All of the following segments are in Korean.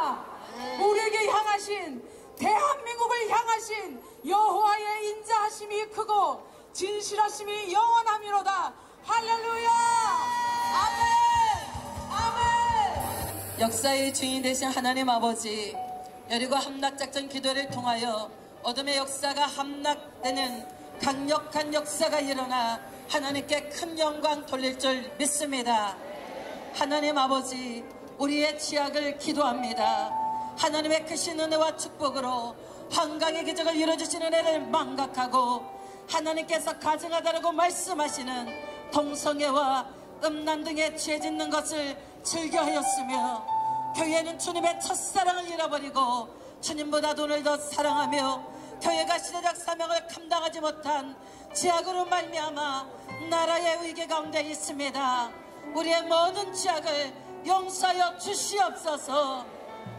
할렐루야. 우리에게 향하신, 대한민국을 향하신 여호와의 인자하심이 크고 진실하심이 영원하미로다. 할렐루야. 아멘. 아멘. 역사의 주인 되신 하나님 아버지, 여리고 함락작전 기도를 통하여 어둠의 역사가 함락되는 강력한 역사가 일어나 하나님께 큰 영광 돌릴 줄 믿습니다. 하나님 아버지, 우리의 취약을 기도합니다. 하나님의 크신 은혜와 축복으로 한강의 기적을 이루어주시는 은혜를 망각하고 하나님께서 가증하다라고 말씀하시는 동성애와 음란등에 취해짓는 것을 즐겨하였으며, 교회는 주님의 첫사랑을 잃어버리고 주님보다 돈을 더 사랑하며 교회가 시대적 사명을 감당하지 못한 죄악으로 말미암아 나라의 위기 가운데 있습니다. 우리의 모든 죄악을 용서하여 주시옵소서.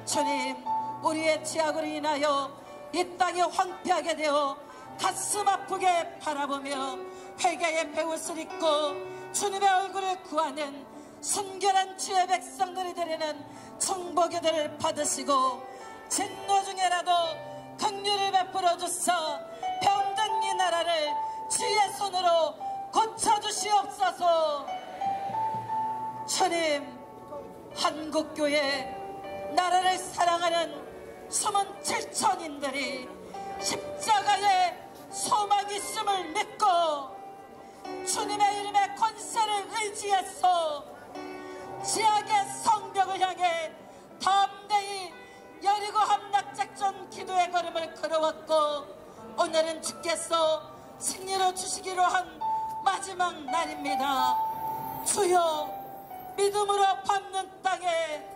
주님, 우리의 죄악으로 인하여 이 땅이 황폐하게 되어 가슴 아프게 바라보며 회개의 배옷을 입고 주님의 얼굴을 구하는 순결한 주의 백성들이 되려는 청복의들을 받으시고 진노 중에라도 긍휼을 베풀어 주사 병든 이 나라를 주의 손으로 고쳐주시옵소서. 주님, 한국교회 나라를 사랑하는 숨은 7천인들이 십자가에 소망이 있음을 믿고 주님의 이름의 권세를 의지해서 지역의 성벽을 향해 담대히 여리고 함락작전 기도의 걸음을 걸어왔고, 오늘은 주께서 승리로 주시기로 한 마지막 날입니다. 주여, 믿음으로 밟는 땅에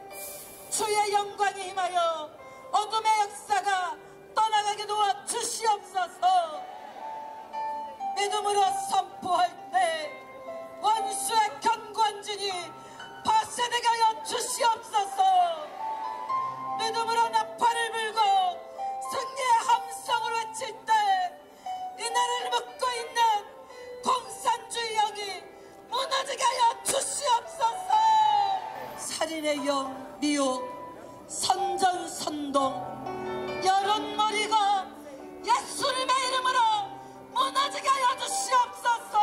주의 영광이 임하여 어둠의 역사가 떠나가게 도와 주시옵소서. 믿음으로 선포할 때 원수의 견고한 진이 파쇄되게 하여 주시옵소서. 믿음으로 나팔을 불고 승리의 함성을 외칠 때 이 나라를 묶고 있는 공산주의 영이 무너지게 하여 주시옵소서. 살인의 영, 미혹, 선전선동, 여론몰이가 예수님의 이름으로 무너지게 하여 주시옵소서.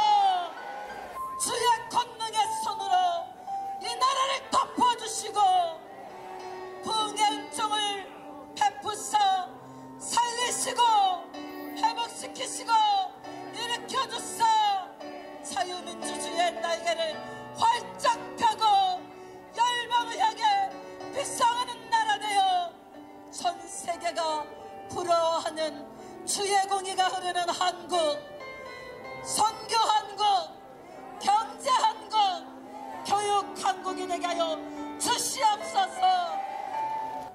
주의 권능의 손으로 이 나라를 덮어주시고 부흥의 은총을 베푸사 살리시고 회복시키시고 일으켜주사 자유민주주의의 날개를 활짝 펴고 열방을 향해 비상하는 나라 되어 전 세계가 부러워하는 주의 공의가 흐르는 한국, 선교 한국, 경제 한국, 교육 한국이 되게 하여 주시옵소서.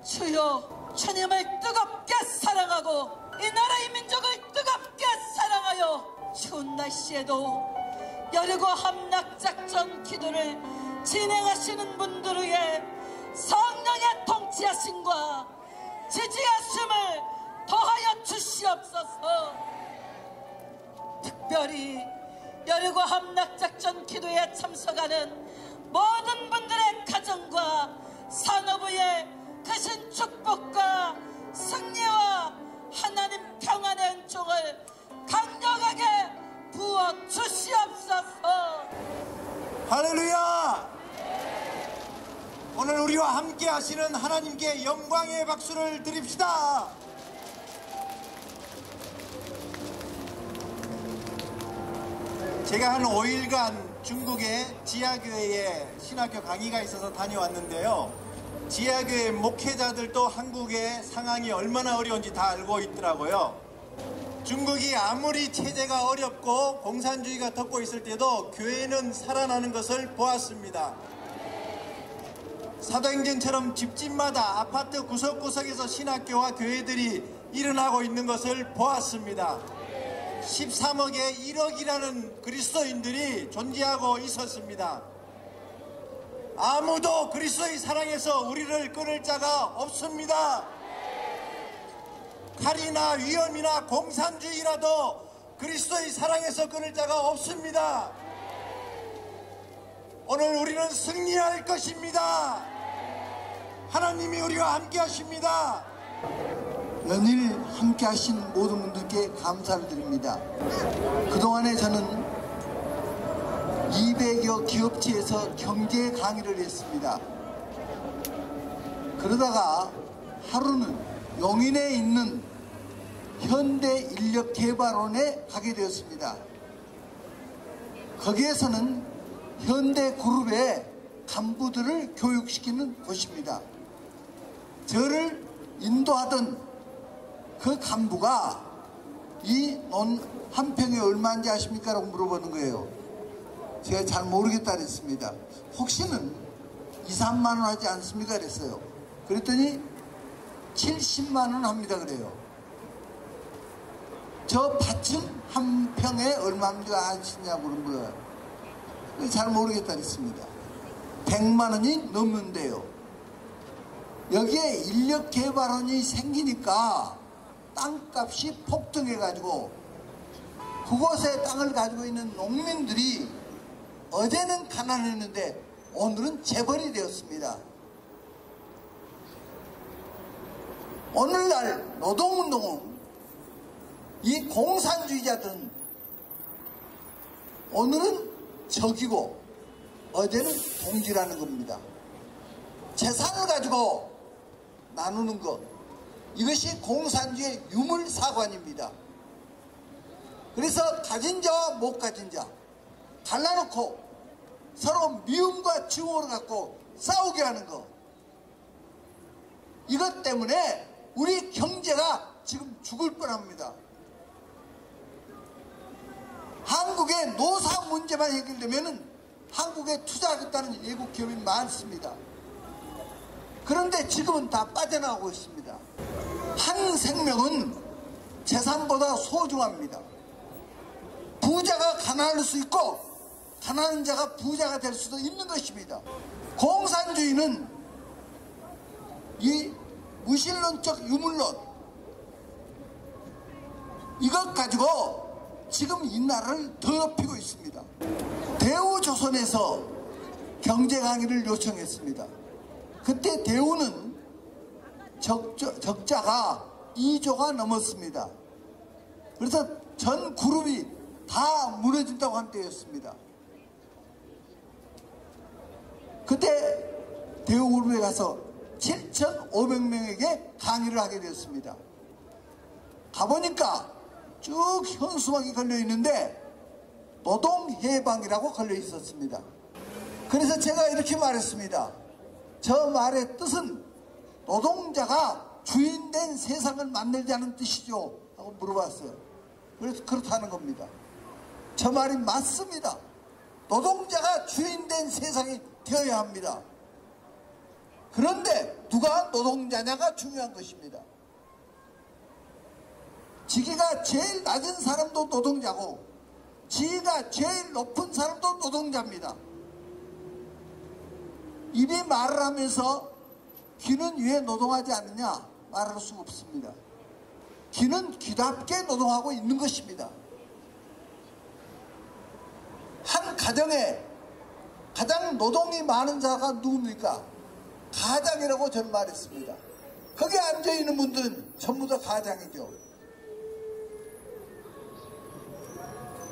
주여, 주님을 뜨겁게 사랑하고 이 나라의 민족을 뜨겁게 사랑하여 추운 날씨에도 여리고 함락작전 기도를 진행하시는 분들 위해 성령의 통치하심과 지지하심을 더하여 주시옵소서. 특별히 여리고 함락작전 기도에 참석하는 모든 분들의 가정과 산업의 크신 축복과 승리와 하나님 평안의 은총을 강력하게 부어 주시옵소서. 할렐루야. 오늘 우리와 함께 하시는 하나님께 영광의 박수를 드립시다. 제가 한 5일간 중국의 지하교회에 신학교 강의가 있어서 다녀왔는데요, 지하교회 목회자들도 한국의 상황이 얼마나 어려운지 다 알고 있더라고요. 중국이 아무리 체제가 어렵고 공산주의가 덮고 있을 때도 교회는 살아나는 것을 보았습니다. 사도행전처럼 집집마다 아파트 구석구석에서 신학교와 교회들이 일어나고 있는 것을 보았습니다. 13억에 1억이라는 그리스도인들이 존재하고 있었습니다. 아무도 그리스도의 사랑에서 우리를 끊을 자가 없습니다. 칼이나 위험이나 공산주의라도 그리스도의 사랑에서 끊을 자가 없습니다. 오늘 우리는 승리할 것입니다. 하나님이 우리와 함께 하십니다. 연일 함께 하신 모든 분들께 감사를 드립니다. 그동안에 저는 200여 기업체에서 경제 강의를 했습니다. 그러다가 하루는 용인에 있는 현대인력개발원에 가게 되었습니다. 거기에서는 현대그룹의 간부들을 교육시키는 곳입니다. 저를 인도하던 그 간부가 이 논 한 평에 얼마인지 아십니까? 라고 물어보는 거예요. 제가 잘 모르겠다 그랬습니다. 혹시는 2, 3만 원 하지 않습니까? 그랬어요. 그랬더니 70만 원 합니다 그래요. 저 밭은 한 평에 얼마입니까 하시냐고 그런 거예요. 잘 모르겠다 그랬습니다. 100만 원이 넘는데요. 여기에 인력개발원이 생기니까 땅값이 폭등해가지고 그곳에 땅을 가지고 있는 농민들이 어제는 가난했는데 오늘은 재벌이 되었습니다. 오늘날 노동운동은 이 공산주의자들은 오늘은 적이고 어제는 동지라는 겁니다. 재산을 가지고 나누는 것, 이것이 공산주의의 유물사관입니다. 그래서 가진 자와 못 가진 자 갈라놓고 서로 미움과 증오를 갖고 싸우게 하는 것, 이것 때문에 우리 경제가 지금 죽을 뻔합니다. 한국의 노사 문제만 해결되면 한국에 투자하겠다는 외국 기업이 많습니다. 그런데 지금은 다 빠져나가고 있습니다. 한 생명은 재산보다 소중합니다. 부자가 가난할 수 있고 가난한 자가 부자가 될 수도 있는 것입니다. 공산주의는 이 무신론적 유물론, 이것 가지고 지금 이 나라를 더럽히고 있습니다. 대우조선에서 경제 강의를 요청했습니다. 그때 대우는 적자가 2조가 넘었습니다. 그래서 전 그룹이 다 무너진다고 한 때였습니다. 그때 대우그룹에 가서 7,500명에게 강의를 하게 되었습니다. 가보니까 쭉 현수막이 걸려 있는데 노동해방이라고 걸려 있었습니다. 그래서 제가 이렇게 말했습니다. 저 말의 뜻은 노동자가 주인된 세상을 만들자는 뜻이죠 하고 물어봤어요. 그래서 그렇다는 겁니다. 저 말이 맞습니다. 노동자가 주인된 세상이 되어야 합니다. 그런데 누가 노동자냐가 중요한 것입니다. 지기가 제일 낮은 사람도 노동자고 지위가 제일 높은 사람도 노동자입니다. 입이 말을 하면서 귀는 왜 노동하지 않느냐 말할 수 없습니다. 귀는 귀답게 노동하고 있는 것입니다. 한 가정에 가장 노동이 많은 자가 누굽니까? 가장이라고 저는 말했습니다. 거기 앉아있는 분들은 전부 다 가장이죠.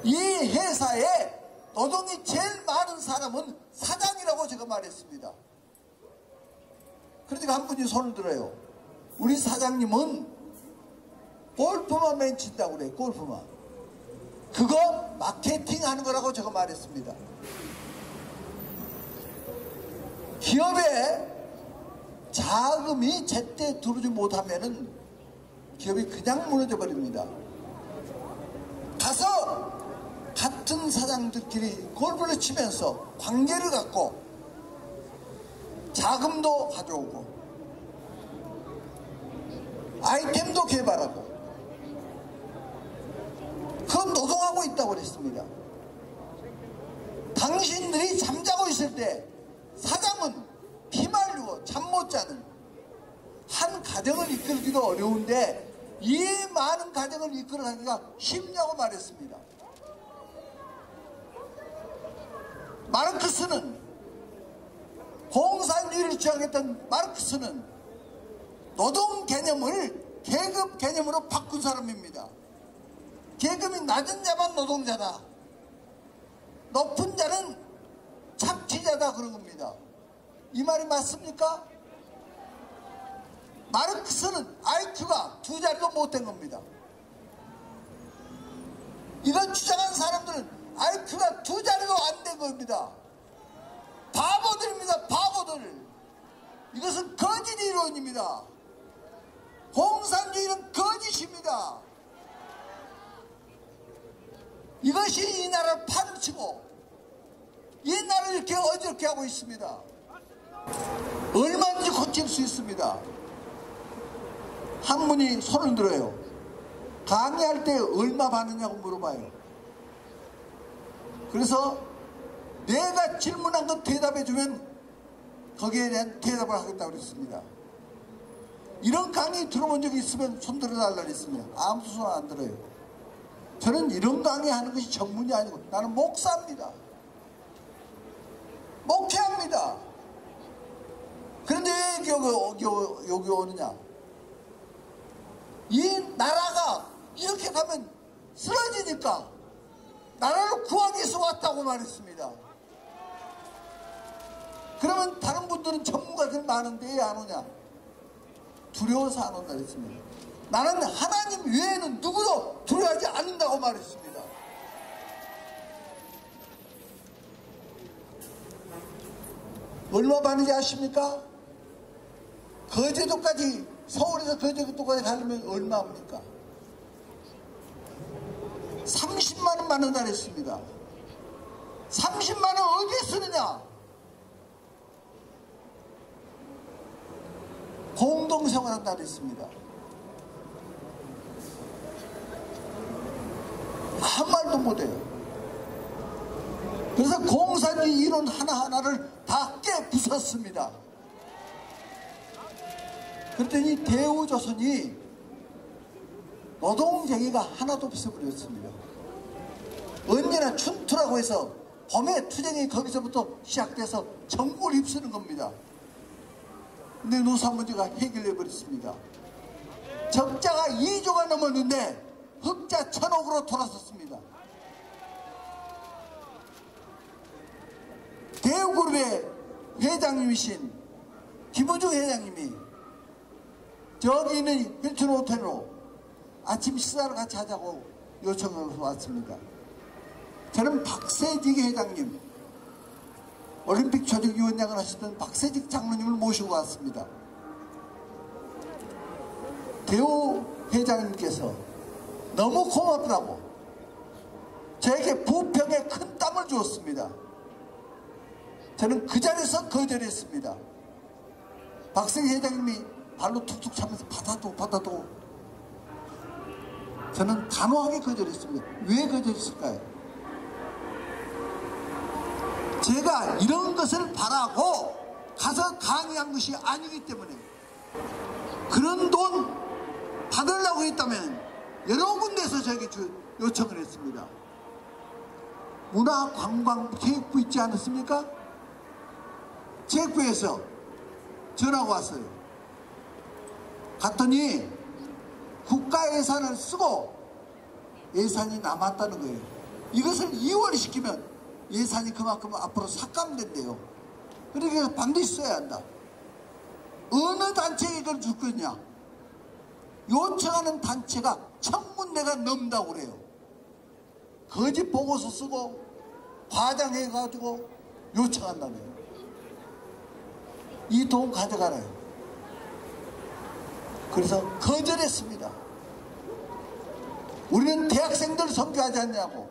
이 회사에 노동이 제일 많은 사람은 사장이라고 제가 말했습니다. 그러니까 한 분이 손을 들어요. 우리 사장님은 골프만 맨 친다고 그래요. 골프만. 그거 마케팅 하는 거라고 제가 말했습니다. 기업에 자금이 제때 들어오지 못하면은 기업이 그냥 무너져 버립니다. 가서 같은 사장들끼리 골프를 치면서 관계를 갖고 자금도 가져오고 아이템도 개발하고 그건 노동하고 있다고 그랬습니다. 당신들이 잠자고 있을 때 사장은 피말리고 잠 못 자는 한 가정을 이끌기도 어려운데 이 많은 가정을 이끌어가기가 쉽냐고 말했습니다. 마르크스는 공산주의를 주장했던 마르크스는 노동 개념을 계급 개념으로 바꾼 사람입니다. 계급이 낮은 자만 노동자다, 높은 자는 착취자다, 그런 겁니다. 이 말이 맞습니까? 마르크스는 IQ가 2자리도 못 된 겁니다. 이런 주장한 사람들은 IQ가 2자리도 안 된 겁니다. 바보들입니다. 바보들. 이것은 거짓 이론입니다. 공산주의는 거짓입니다. 이것이 이 나라를 파헤치고 이 나라를 이렇게 어지럽게 하고 있습니다. 얼마든지 고칠 수 있습니다. 한 분이 손을 들어요. 강의할 때 얼마 받느냐고 물어봐요. 그래서 내가 질문한 거 대답해주면 거기에 대한 대답을 하겠다고 그랬습니다. 이런 강의 들어본 적이 있으면 손 들어달라고 그랬습니다. 아무도 손 안 들어요. 저는 이런 강의 하는 것이 전문이 아니고 나는 목사입니다. 목회합니다. 그런데 왜 여기 오느냐? 이 나라가 이렇게 가면 쓰러지니까 나라를 구하기 위해서 왔다고 말했습니다. 그러면 다른 분들은 전문가들 많은데 왜 안 오냐? 두려워서 안 온다 그랬습니다. 나는 하나님 외에는 누구도 두려워하지 않는다고 말했습니다. 얼마 받는지 아십니까? 거제도까지, 서울에서 거제도까지 가려면 얼마입니까? 30만 원 받는다 그랬습니다. 30만 원 어디에 쓰느냐? 공동생활한다 그랬습니다. 아무 말도 못해요. 그래서 공산주의 이론 하나하나를 다 깨부쉈습니다. 그랬더니 대우조선이 노동쟁이가 하나도 없어버렸습니다. 언제나 춘투라고 해서 봄에 투쟁이 거기서부터 시작돼서 전국을 휩쓰는 겁니다. 근데 노사 문제가 해결돼 버렸습니다. 적자가 2조가 넘었는데 흑자 1,000억으로 돌아섰습니다. 대우그룹의 회장님이신 김우중 회장님이 저기 있는 힐튼 호텔로 아침 식사를 같이 하자고 요청을 왔습니다. 저는 박세직 회장님, 올림픽 조직위원장을 하시던 박세직 장로님을 모시고 왔습니다. 대우 회장님께서 너무 고맙다고 저에게 부평에 큰 땀을 주었습니다. 저는 그 자리에서 거절했습니다. 박세직 회장님이 발로 툭툭 차면서 받아도 저는 단호하게 거절했습니다. 왜 거절했을까요? 제가 이런 것을 바라고 가서 강의한 것이 아니기 때문에, 그런 돈 받으려고 했다면 여러 군데에서 저에게 요청을 했습니다. 문화관광체육부 있지 않았습니까? 체육부에서 전화가 왔어요. 갔더니 국가 예산을 쓰고 예산이 남았다는 거예요. 이것을 2월 시키면 예산이 그만큼 앞으로 삭감된대요. 그러니까 반드시 써야 한다. 어느 단체에 이걸 줄 거냐? 요청하는 단체가 1,000군데가 넘는다고 그래요. 거짓 보고서 쓰고 과장해가지고 요청한다네요. 이 돈 가져가라요. 그래서 거절했습니다. 우리는 대학생들 선교하지 않냐고.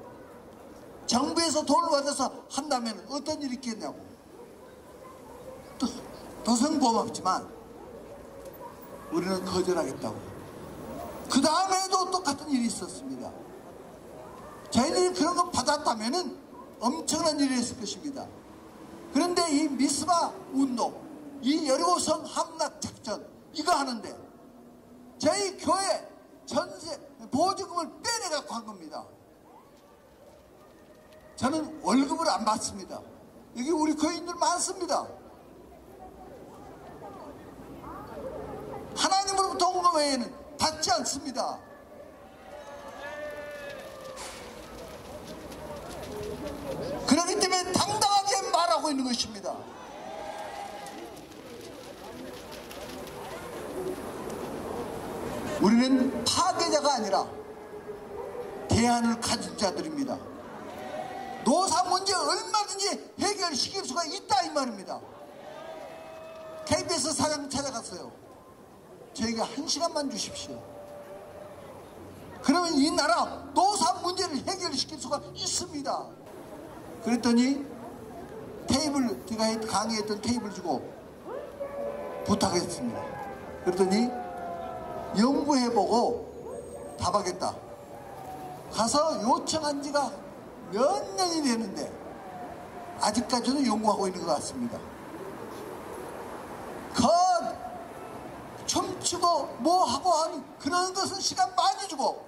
정부에서 돈을 받아서 한다면 어떤 일이 있겠냐고. 더선 고맙지만 우리는 거절하겠다고. 그 다음에도 똑같은 일이 있었습니다. 저희들이 그런 거 받았다면 엄청난 일이 있을 것입니다. 그런데 이 미스바 운동, 이 여리고성 함락작전, 이거 하는데 저희 교회 전세 보조금을 빼내갖고 한 겁니다. 저는 월급을 안 받습니다. 여기 우리 교인들 많습니다. 마음에는 닿지 않습니다. 그렇기 때문에 당당하게 말하고 있는 것입니다. 우리는 파괴자가 아니라 대안을 가진 자들입니다. 노사 문제 얼마든지 해결시킬 수가 있다 이 말입니다. KBS 사장 찾아갔어요. 저에게 1시간만 주십시오. 그러면 이 나라 노사 문제를 해결시킬 수가 있습니다. 그랬더니 테이블, 제가 강의했던 테이블 주고 부탁했습니다. 그랬더니 연구해보고 답하겠다. 가서 요청한 지가 몇 년이 되는데 아직까지도 연구하고 있는 것 같습니다. 춤추고 뭐하고 하는 그런 것은 시간 많이 주고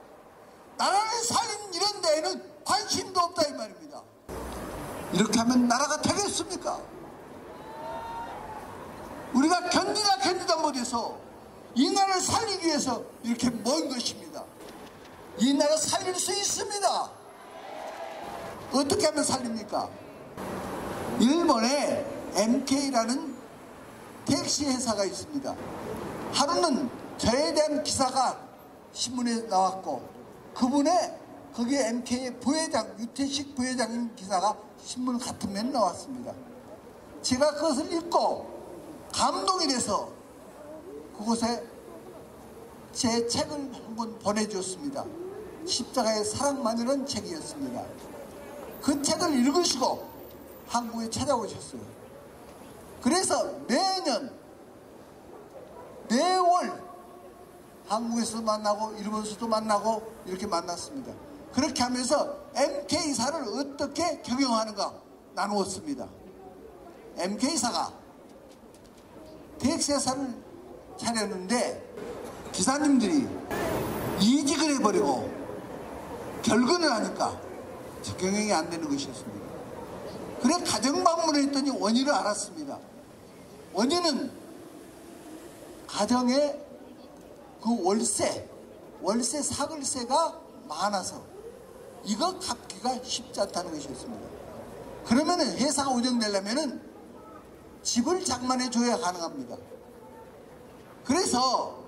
나라를 살린 이런 데에는 관심도 없다 이 말입니다. 이렇게 하면 나라가 되겠습니까? 우리가 견디다 못해서 이 나라를 살리기 위해서 이렇게 모인 것입니다. 이 나라 살릴 수 있습니다. 어떻게 하면 살립니까? 일본에 MK라는 택시 회사가 있습니다. 하루는 저에 대한 기사가 신문에 나왔고 그분의 거기에 MK의 부회장 유태식 부회장님 기사가 신문 같은 면에 나왔습니다. 제가 그것을 읽고 감동이 돼서 그곳에 제 책을 한 권 보내주었습니다. 십자가의 사랑만이라는 책이었습니다. 그 책을 읽으시고 한국에 찾아오셨어요. 그래서 매년 매월 한국에서도 만나고 일본에서도 만나고 이렇게 만났습니다. 그렇게 하면서 MK사를 어떻게 경영하는가 나누었습니다. MK사가 택시회사를 차렸는데 기사님들이 이직을 해버리고 결근을 하니까 경영이 안 되는 것이었습니다. 그래 가정방문을 했더니 원인을 알았습니다. 원인은 가정에 그 월세 사글세가 많아서 이거 갚기가 쉽지 않다는 것이었습니다. 그러면은 회사가 운영되려면은 집을 장만해 줘야 가능합니다. 그래서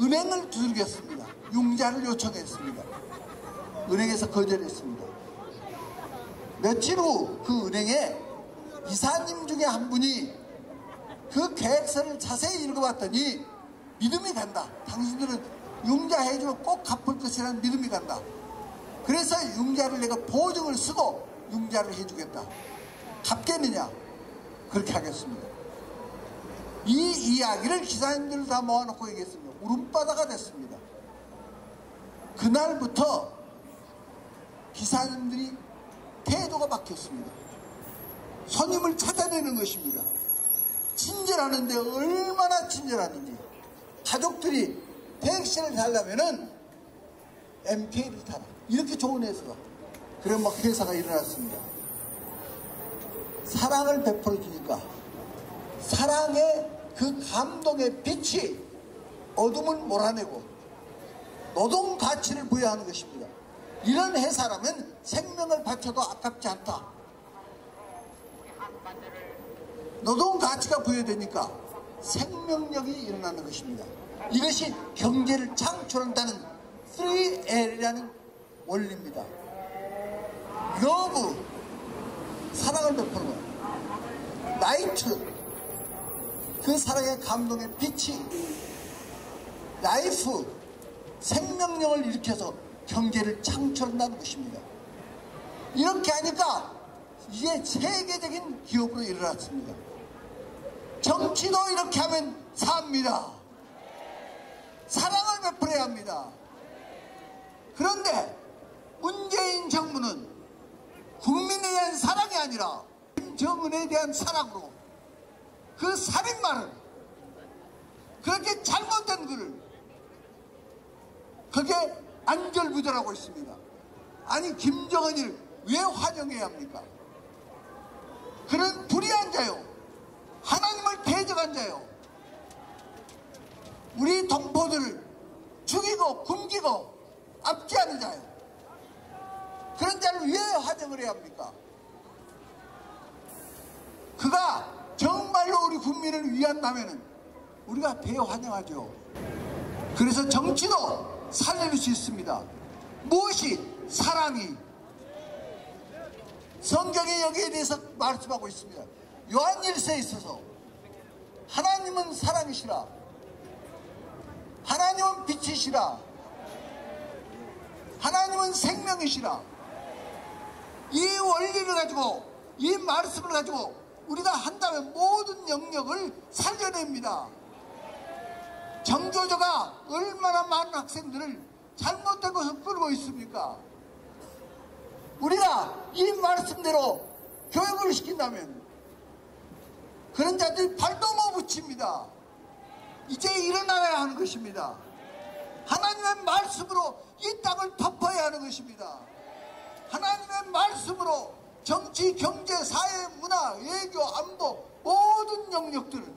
은행을 두들겼습니다. 융자를 요청했습니다. 은행에서 거절했습니다. 며칠 후 그 은행에 이사님 중에 한 분이 그 계획서를 자세히 읽어봤더니 믿음이 간다. 당신들은 융자 해주면 꼭 갚을 것이라는 믿음이 간다. 그래서 융자를 내가 보증을 쓰고 융자를 해주겠다. 갚겠느냐? 그렇게 하겠습니다. 이 이야기를 기사님들 다 모아놓고 얘기했습니다. 울음바다가 됐습니다. 그날부터 기사님들이 태도가 바뀌었습니다. 손님을 찾아내는 것입니다. 친절하는데 얼마나 친절하는지. 가족들이 택시를 타려면은 MK를 타라. 이렇게 좋은 회사가. 그래 막 회사가 일어났습니다. 사랑을 베풀어 주니까 사랑의 그 감동의 빛이 어둠을 몰아내고 노동 가치를 부여하는 것입니다. 이런 회사라면 생명을 바쳐도 아깝지 않다. 노동 가치가 부여되니까 생명력이 일어나는 것입니다. 이것이 경제를 창출한다는 3L이라는 원리입니다. 러브, 사랑을 베푸는 라이트, 그 사랑의 감동의 빛이 라이프, 생명력을 일으켜서 경제를 창출한다는 것입니다. 이렇게 하니까 이게 세계적인 기업으로 일어났습니다. 정치도 이렇게 하면 삽니다. 사랑을 베풀어야 합니다. 그런데 문재인 정부는 국민에 대한 사랑이 아니라 김정은에 대한 사랑으로 그 살인마를 그렇게 잘못된 글을 그게 안절부절하고 있습니다. 아니 김정은을 왜 환영해야 합니까? 그는 불의한 자요. 하나님을 대적한 자요. 우리 동포들을 죽이고 굶기고 압제하는 자예요. 그런 자를 왜 환영을 해야 합니까? 그가 정말로 우리 국민을 위한다면 우리가 대환영하죠. 그래서 정치도 살릴 수 있습니다. 무엇이? 사랑이. 성경이 여기에 대해서 말씀하고 있습니다. 요한 1서에 있어서 하나님은 사랑이시라, 하나님은 빛이시라, 하나님은 생명이시라. 이 원리를 가지고, 이 말씀을 가지고 우리가 한다면 모든 영역을 살려냅니다. 정교조가 얼마나 많은 학생들을 잘못된 것을 끌고 있습니까? 우리가 이 말씀대로 교육을 시킨다면 그런 자들이 발도 못 붙입니다. 이제 일어나야 하는 것입니다. 하나님의 말씀으로 이 땅을 덮어야 하는 것입니다. 하나님의 말씀으로 정치, 경제, 사회, 문화, 외교, 안보 모든 영역들을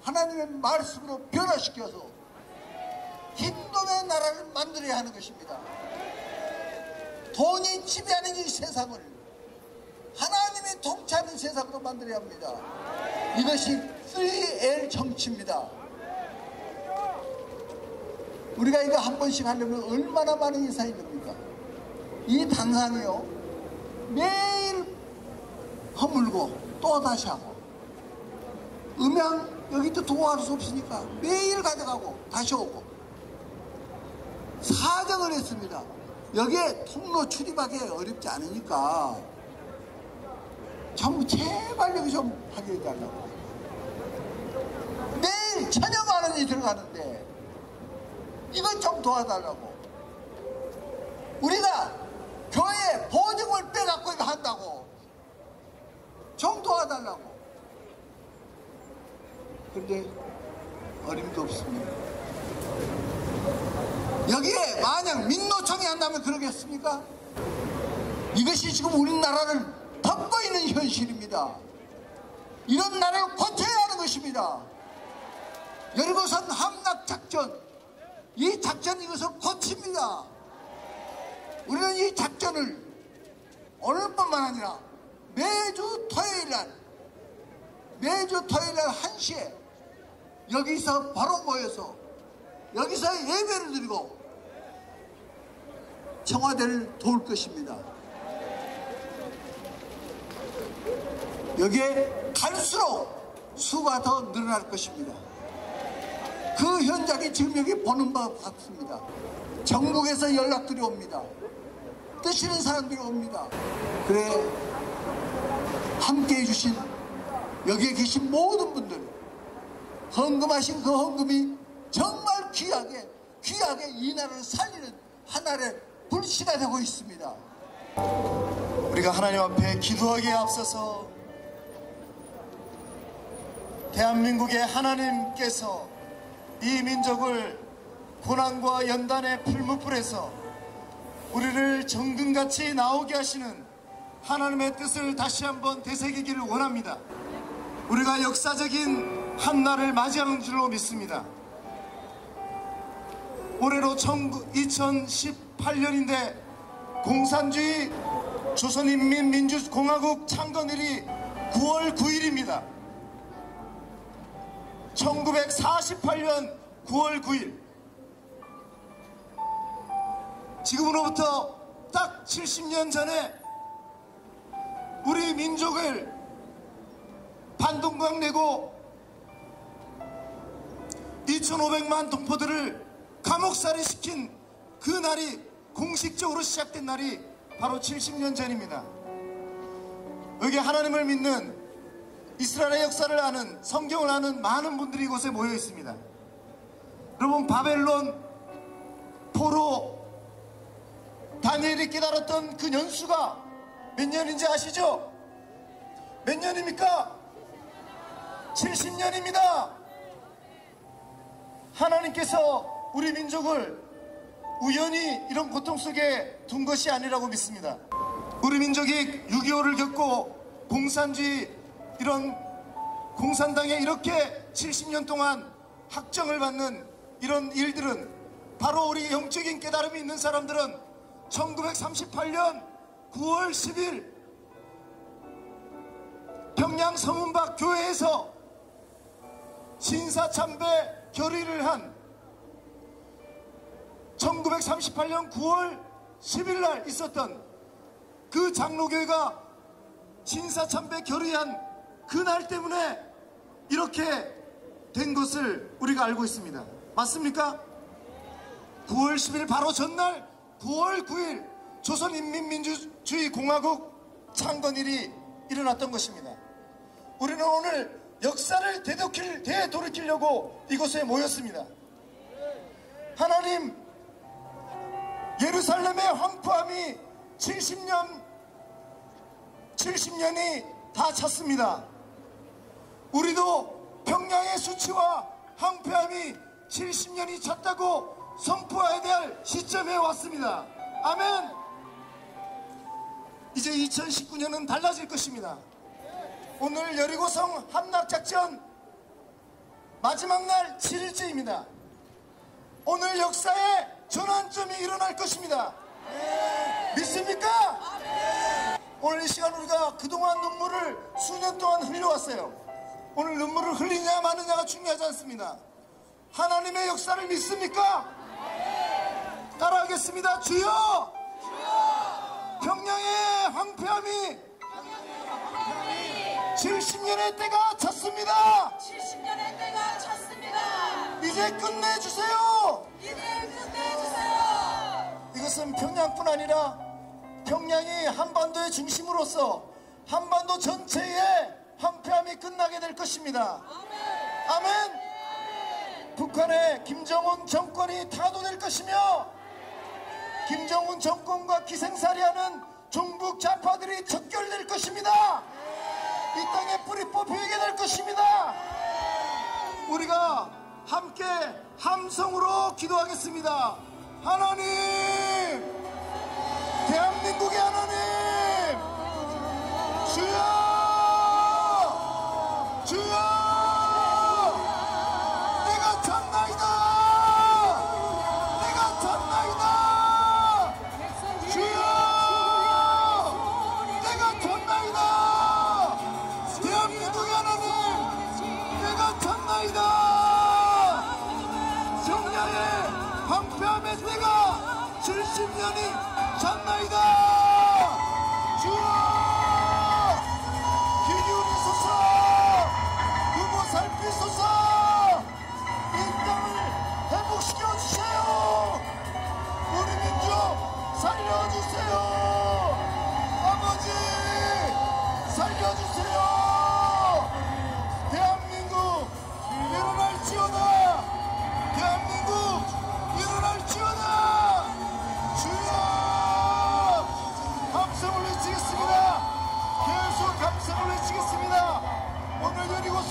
하나님의 말씀으로 변화시켜서 힌동의 나라를 만들어야 하는 것입니다. 돈이 지배하는 이 세상을 하나님이 통치하는 세상으로 만들어야 합니다. 이것이 3L 정치입니다. 우리가 이거 한 번씩 하려면 얼마나 많은 인상이 됩니까? 이 단상이요, 매일 허물고 또 다시 하고, 음향 여기 또 도와줄 수 없으니까 매일 가져가고 다시 오고 사정을 했습니다. 여기에 통로 출입하기 어렵지 않으니까 좀 제발 여기 좀 하게 해달라고. 매일 1,000여만 원이 들어가는데 이것 좀 도와달라고. 우리가 교회 보증을 빼갖고 이거 한다고 좀 도와달라고. 그런데 어림도 없습니다. 여기에 만약 민노총이 한다면 그러겠습니까? 이것이 지금 우리나라를 덮고 있는 현실입니다. 이런 나라를 고쳐야 하는 것입니다. 여리고선 함락작전, 이 작전 이것을 고칩니다. 우리는 이 작전을 오늘뿐만 아니라 매주 토요일날 1시에 여기서 바로 모여서 여기서 예배를 드리고 청와대를 도울 것입니다. 여기에 갈수록 수가 더 늘어날 것입니다. 그 현장이 지금 여기 보는 바 같습니다. 전국에서 연락들이 옵니다. 뜨시는 사람들이 옵니다. 그래, 함께해 주신 여기에 계신 모든 분들, 헌금하신 그 헌금이 정말 귀하게 이 나라를 살리는 하나의 불씨가 되고 있습니다. 우리가 하나님 앞에 기도하기에 앞서서 대한민국의 하나님께서 이 민족을 고난과 연단의 풀무불에서 우리를 정금같이 나오게 하시는 하나님의 뜻을 다시 한번 되새기기를 원합니다. 우리가 역사적인 한 날을 맞이하는 줄로 믿습니다. 올해로 2018년인데 공산주의 조선인민민주공화국 창건일이 9월 9일입니다. 1948년 9월 9일, 지금으로부터 딱 70년 전에 우리 민족을 반동강 내고 2,500만 동포들을 감옥살이 시킨 그 날이 공식적으로 시작된 날이 바로 70년 전입니다. 여기 하나님을 믿는, 이스라엘의 역사를 아는, 성경을 아는 많은 분들이 이곳에 모여 있습니다. 여러분, 바벨론, 포로, 다니엘이 깨달았던 그 년수가 몇 년인지 아시죠? 몇 년입니까? 70년입니다. 하나님께서 우리 민족을 우연히 이런 고통 속에 둔 것이 아니라고 믿습니다. 우리 민족이 6.25를 겪고 공산주의, 이런 공산당에 이렇게 70년 동안 학정을 받는 이런 일들은 바로 우리 영적인 깨달음이 있는 사람들은 1938년 9월 10일 평양 서문박 교회에서 신사참배 결의를 한 1938년 9월 10일 날 있었던 그 장로교회가 신사참배 결의한 그날 때문에 이렇게 된 것을 우리가 알고 있습니다. 맞습니까? 9월 10일 바로 전날 9월 9일 조선인민민주주의공화국 창건일이 일어났던 것입니다. 우리는 오늘 역사를 되돌이키려고 이곳에 모였습니다. 하나님, 예루살렘의 황폐함이 70년이 다 찼습니다. 우리도 평양의 수치와 황폐함이 70년이 찼다고 선포해야 될 시점에 왔습니다. 아멘. 이제 2019년은 달라질 것입니다. 오늘 여리고성 함락작전 마지막 날 7일째입니다. 오늘 역사의 전환점이 일어날 것입니다. 믿습니까? 오늘 이 시간 우리가 그동안 눈물을 수년 동안 흘려왔어요. 오늘 눈물을 흘리냐 마느냐가 중요하지 않습니다. 하나님의 역사를 믿습니까? 따라하겠습니다. 주여! 평양의 황폐함이 70년의 때가 찼습니다. 70년의 때가 찼습니다. 이제 끝내주세요. 이제 끝내주세요. 이것은 평양뿐 아니라 평양이 한반도의 중심으로서 한반도 전체의 황폐함이 끝나게 될 것입니다. 아멘. 북한의 김정은 정권이 타도될 것이며 김정은 정권과 기생살이하는 종북 좌파들이 척결될 것입니다. 이 땅에 뿌리 뽑히게 될 것입니다. 우리가 함께 함성으로 기도하겠습니다. 하나님, 대한민국의 하나님, 주여, 주여, 내가 찼나이다, 내가 찼나이다, 주여, 내가 찼나이다, 대한민국의 하나님, 내가 찼나이다. 평양의 황폐함의 때가 70년이 찼나이다. 주여, 귀 기울이소서, 부모 살피소서, 이 땅을 회복시켜 주세요. 우리 민족 살려주세요. 아버지 살려주세요. 대한민국 일어날지어다. 대한민국 일어날지어다. 주여, 함성을 외치겠습니다. 계속 함성을 외치겠습니다. 오늘 여리고성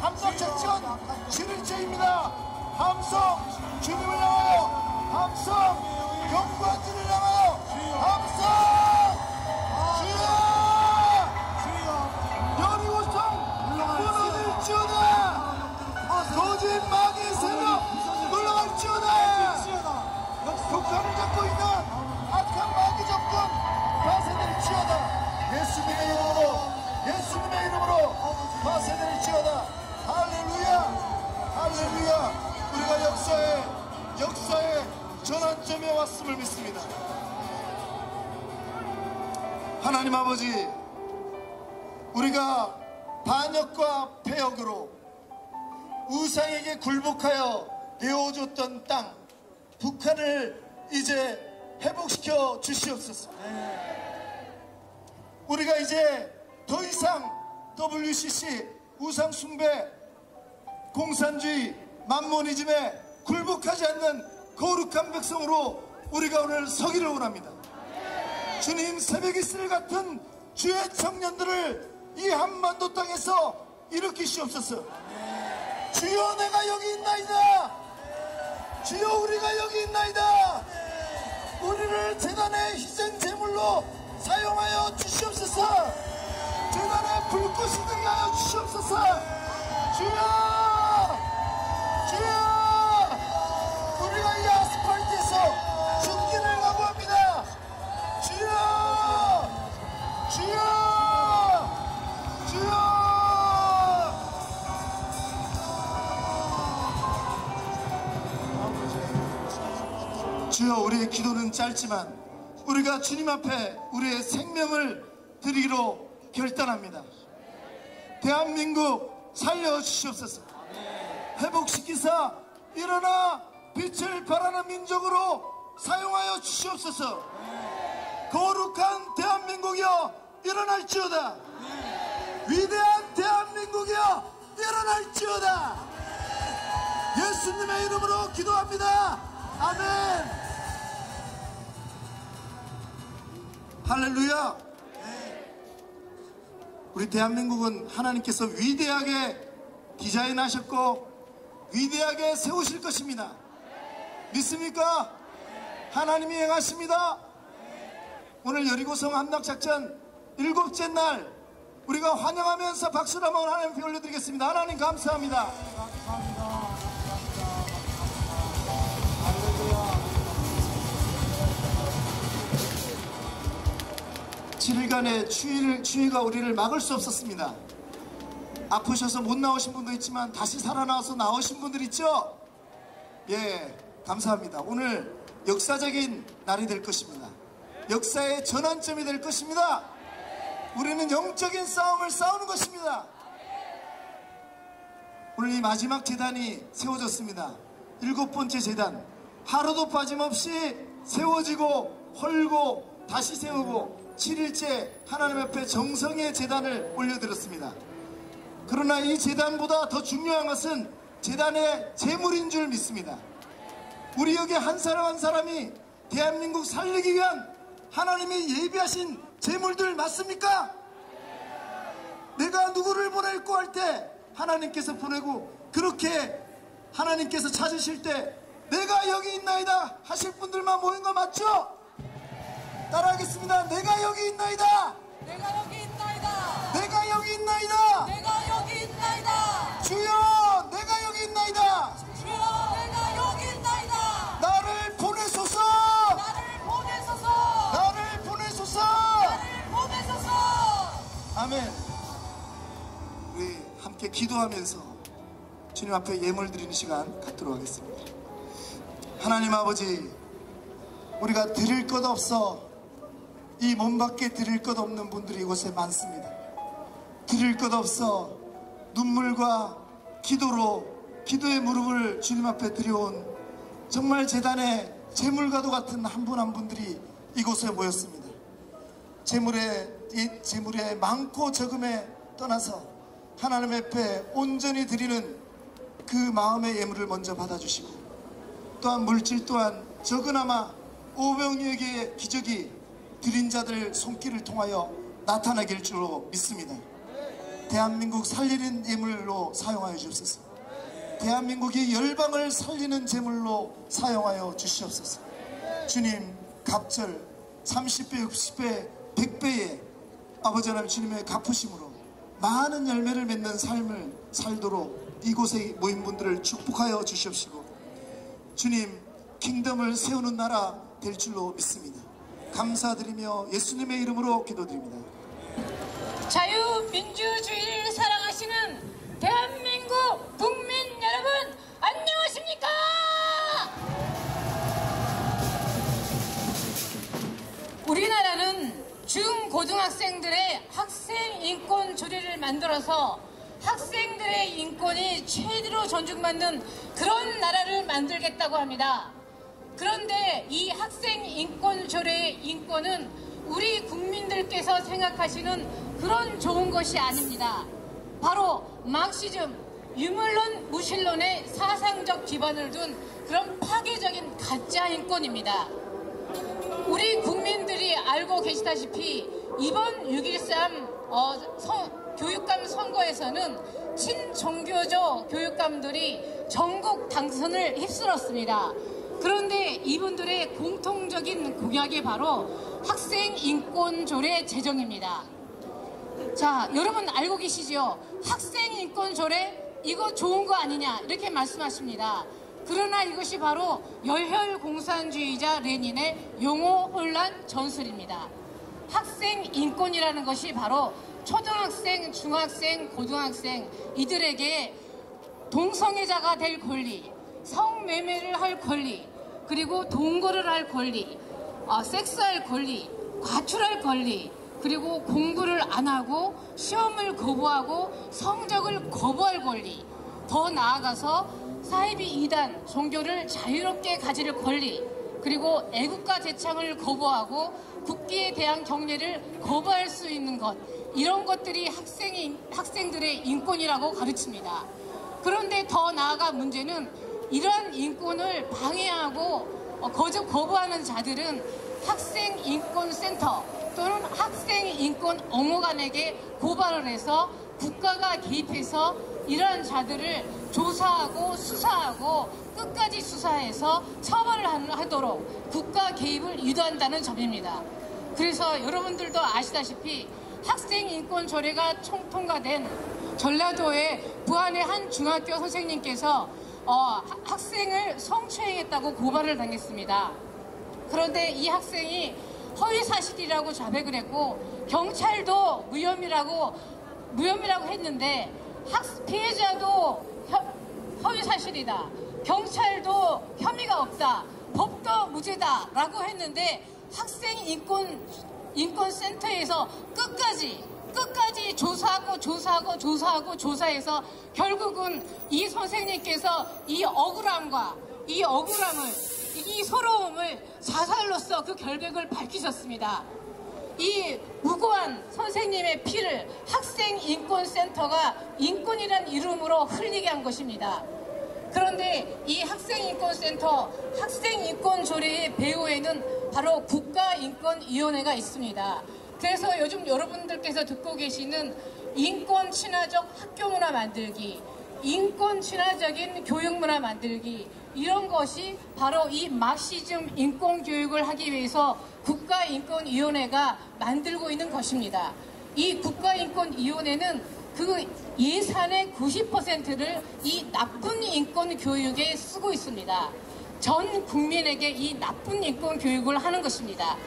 함락작전 7일째입니다. 함성, 주님을 향하여 함성, 경관주를 향하여 함성. 주여, 여리고성 무너질지어다. 도저히 마귀의 세력 물러갈지어다. 북한을 잡고 있는 악한 마귀 정권 파쇄될지어다. 예수님의 이름으로, 예수님의 이름으로 파쇄될지어다. 할렐루야, 할렐루야. 우리가 역사의 전환점에 왔음을 믿습니다. 하나님 아버지, 우리가 반역과 패역으로 우상에게 굴복하여 내어줬던 땅 북한을 이제 회복시켜 주시옵소서. 우리가 이제 더 이상 WCC 우상 숭배, 공산주의, 만모니즘에 굴복하지 않는 거룩한 백성으로 우리가 오늘 서기를 원합니다. 주님, 새벽 이슬 같은 주의 청년들을 이 한반도 땅에서 일으키시옵소서. 주여, 내가 여기 있나이다. 주여, 우리가 여기 있나이다. 우리를 재단의 희생 제물로 사용하여 주시옵소서. 재단의 불꽃이 되게 하여 주시옵소서. 주여, 주여, 주여, 우리의 기도는 짧지만 우리가 주님 앞에 우리의 생명을 드리기로 결단합니다. 대한민국 살려주시옵소서. 회복시키사 일어나 빛을 발하는 민족으로 사용하여 주시옵소서. 거룩한 대한민국이여 일어날지어다. 위대한 대한민국이여 일어날지어다. 예수님의 이름으로 기도합니다. 아멘. 할렐루야. 우리 대한민국은 하나님께서 위대하게 디자인하셨고 위대하게 세우실 것입니다. 믿습니까? 하나님이 행하십니다. 오늘 여리고성 함락작전 7째 날 우리가 환영하면서 박수를 한번 하나님께 올려드리겠습니다. 하나님 감사합니다. 7일간의 추위가 우리를 막을 수 없었습니다. 아프셔서 못 나오신 분도 있지만 다시 살아나와서 나오신 분들 있죠? 예, 감사합니다. 오늘 역사적인 날이 될 것입니다. 역사의 전환점이 될 것입니다. 우리는 영적인 싸움을 싸우는 것입니다. 오늘 이 마지막 제단이 세워졌습니다. 7번째 제단, 하루도 빠짐없이 세워지고 헐고 다시 세우고 7일째 하나님 앞에 정성의 제단을 올려드렸습니다. 그러나 이 제단보다 더 중요한 것은 제단의 제물인 줄 믿습니다. 우리 여기 한 사람 한 사람이 대한민국 살리기 위한 하나님이 예비하신 제물들 맞습니까? 내가 누구를 보낼고 할 때 하나님께서 보내고, 그렇게 하나님께서 찾으실 때 내가 여기 있나이다 하실 분들만 모인 거 맞죠? 따라하겠습니다. 내가 여기 있나이다. 내가 여기 있나이다. 내가 여기 있나이다. 내가 여기 있나이다. 주여, 내가 여기 있나이다. 주여, 내가 여기 있나이다. 나를 보내소서. 나를 보내소서. 나를 보내소서. 나를 보내소서. 아멘. 우리 함께 기도하면서 주님 앞에 예물 드리는 시간 갖도록 하겠습니다. 하나님 아버지, 우리가 드릴 것 없어 이 몸밖에 드릴 것 없는 분들이 이곳에 많습니다. 드릴 것 없어 눈물과 기도의 무릎을 주님 앞에 드려온 정말 제단의 제물과도 같은 한 분 한 분들이 이곳에 모였습니다. 제물의 많고 적음에 떠나서 하나님 앞에 온전히 드리는 그 마음의 예물을 먼저 받아주시고, 또한 물질 또한 적으나마 오병이에게 기적이 드린 자들 손길을 통하여 나타나길 줄로 믿습니다. 대한민국 살리는 예물로 사용하여 주옵소서. 대한민국이 열방을 살리는 제물로 사용하여 주시옵소서. 주님, 갑절 30배, 60배, 100배의 아버지 하나님 주님의 갚으심으로 많은 열매를 맺는 삶을 살도록 이곳에 모인 분들을 축복하여 주시옵시고, 주님, 킹덤을 세우는 나라 될 줄로 믿습니다. 감사드리며 예수님의 이름으로 기도드립니다. 자유민주주의를 사랑하시는 대한민국 국민 여러분, 안녕하십니까? 우리나라는 중고등학생들의 학생 인권 조례를 만들어서 학생들의 인권이 최대로 존중받는 그런 나라를 만들겠다고 합니다. 그런데 이 학생 인권 조례의 인권은 우리 국민들께서 생각하시는 그런 좋은 것이 아닙니다. 바로 막시즘, 유물론, 무신론의 사상적 기반을 둔 그런 파괴적인 가짜 인권입니다. 우리 국민들이 알고 계시다시피 이번 6.13 교육감 선거에서는 친종교조 교육감들이 전국 당선을 휩쓸었습니다. 그런데 이분들의 공통적인 공약이 바로 학생 인권 조례 제정입니다. 자, 여러분 알고 계시죠? 학생 인권 조례 이거 좋은 거 아니냐 이렇게 말씀하십니다. 그러나 이것이 바로 열혈공산주의자 레닌의 용어 혼란 전술입니다. 학생 인권이라는 것이 바로 초등학생, 중학생, 고등학생 이들에게 동성애자가 될 권리, 성매매를 할 권리, 그리고 동거를 할 권리, 섹스할 권리, 과출할 권리, 그리고 공부를 안 하고 시험을 거부하고 성적을 거부할 권리, 더 나아가서 사이비 이단, 종교를 자유롭게 가질 권리, 그리고 애국가 제창을 거부하고 국기에 대한 경례를 거부할 수 있는 것, 이런 것들이 학생들의 인권이라고 가르칩니다. 그런데 더 나아가 문제는 이러한 인권을 방해하고 거부하는 자들은 학생인권센터 또는 학생인권옹호관에게 고발을 해서 국가가 개입해서 이러한 자들을 조사하고 수사하고 끝까지 수사해서 처벌을 하도록 국가 개입을 유도한다는 점입니다. 그래서 여러분들도 아시다시피 학생인권 조례가 통과된 전라도의 부안의 한 중학교 선생님께서 학생을 성추행했다고 고발을 당했습니다. 그런데 이 학생이 허위사실이라고 자백을 했고 경찰도 무혐의라고 했는데 피해자도 허위사실이다, 경찰도 혐의가 없다, 법도 무죄다 라고 했는데 학생인권센터에서 끝까지 조사해서 결국은 이 선생님께서 이 서러움을 자살로서 그 결백을 밝히셨습니다. 이 무고한 선생님의 피를 학생인권센터가 인권이란 이름으로 흘리게 한 것입니다. 그런데 이 학생인권센터, 학생인권조례의 배후에는 바로 국가인권위원회가 있습니다. 그래서 요즘 여러분들께서 듣고 계시는 인권친화적 학교문화 만들기, 인권친화적인 교육문화 만들기, 이런 것이 바로 이 막시즘 인권교육을 하기 위해서 국가인권위원회가 만들고 있는 것입니다. 이 국가인권위원회는 그 예산의 90%를 이 나쁜 인권 교육에 쓰고 있습니다. 전 국민에게 이 나쁜 인권 교육을 하는 것입니다.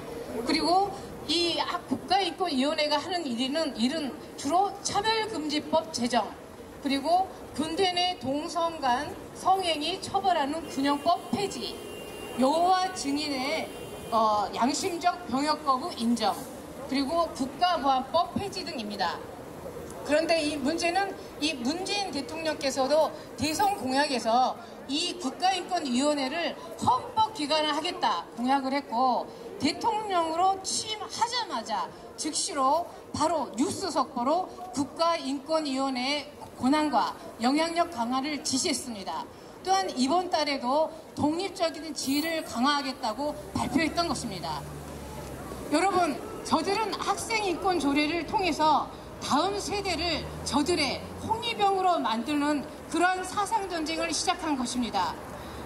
그리고 이 국가인권위원회가 하는 일은 주로 차별금지법 제정, 그리고 군대 내 동성 간 성행위 처벌하는 군형법 폐지, 요와 증인의 양심적 병역 거부 인정, 그리고 국가보안법 폐지 등입니다. 그런데 이 문제는 이 문재인 대통령께서도 대선 공약에서 이 국가인권위원회를 헌법기관을 하겠다 공약을 했고, 대통령으로 취임하자마자 즉시로 바로 뉴스 속보로 국가인권위원회의 권한과 영향력 강화를 지시했습니다. 또한 이번 달에도 독립적인 지위를 강화하겠다고 발표했던 것입니다. 여러분, 저들은 학생인권 조례를 통해서 다음 세대를 저들의 홍위병으로 만드는 그러한 사상전쟁을 시작한 것입니다.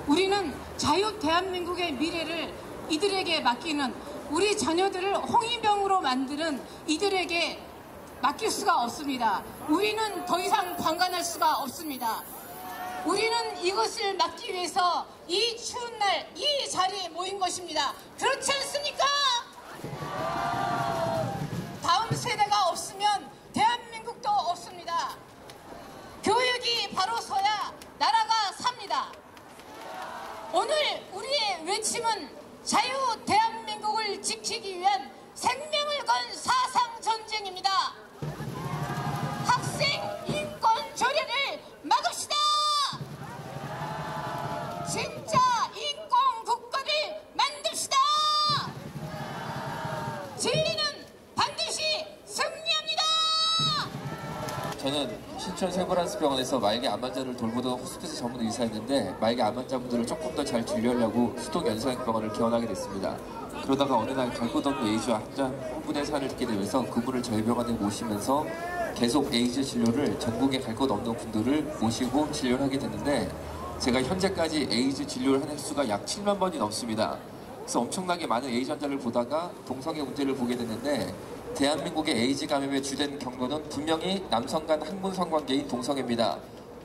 우리는 자유 대한민국의 미래를 이들에게 맡기는, 우리 자녀들을 홍위병으로 만드는 이들에게 맡길 수가 없습니다. 우리는 더 이상 방관할 수가 없습니다. 우리는 이것을 막기 위해서 이 추운 날 이 자리에 모인 것입니다. 그렇지 않습니까? 다음 세대가 없으면 대한민국도 없습니다. 교육이 바로 서야 나라가 삽니다. 오늘 우리의 외침은 자유 대한민국을 지키기 위한 생명을 건 사상전쟁입니다. 학생 인권 조례를 막읍시다. 진짜 인권 국가를 만듭시다. 진리는 반드시 승리합니다. 저는 신촌 세브란스병원에서 말기 암 환자를 돌보던 호스피스 전문 의사였는데, 말기 암 환자분들을 조금 더 잘 진료하려고 수동 연소형병원을 개원하게 됐습니다. 그러다가 어느 날 갈 것 없는 에이즈 환자 한 분의 사연을 듣게 되면서 그분을 저희 병원에 모시면서 계속 에이즈 진료를 전국에 갈 것 없는 분들을 모시고 진료를 하게 됐는데, 제가 현재까지 에이즈 진료를 한 횟수가 약 7만 번이 넘습니다. 그래서 엄청나게 많은 에이즈 환자를 보다가 동성애 문제를 보게 됐는데, 대한민국의 에이즈 감염의 주된 경로는 분명히 남성 간 학문 성관계인 동성애입니다.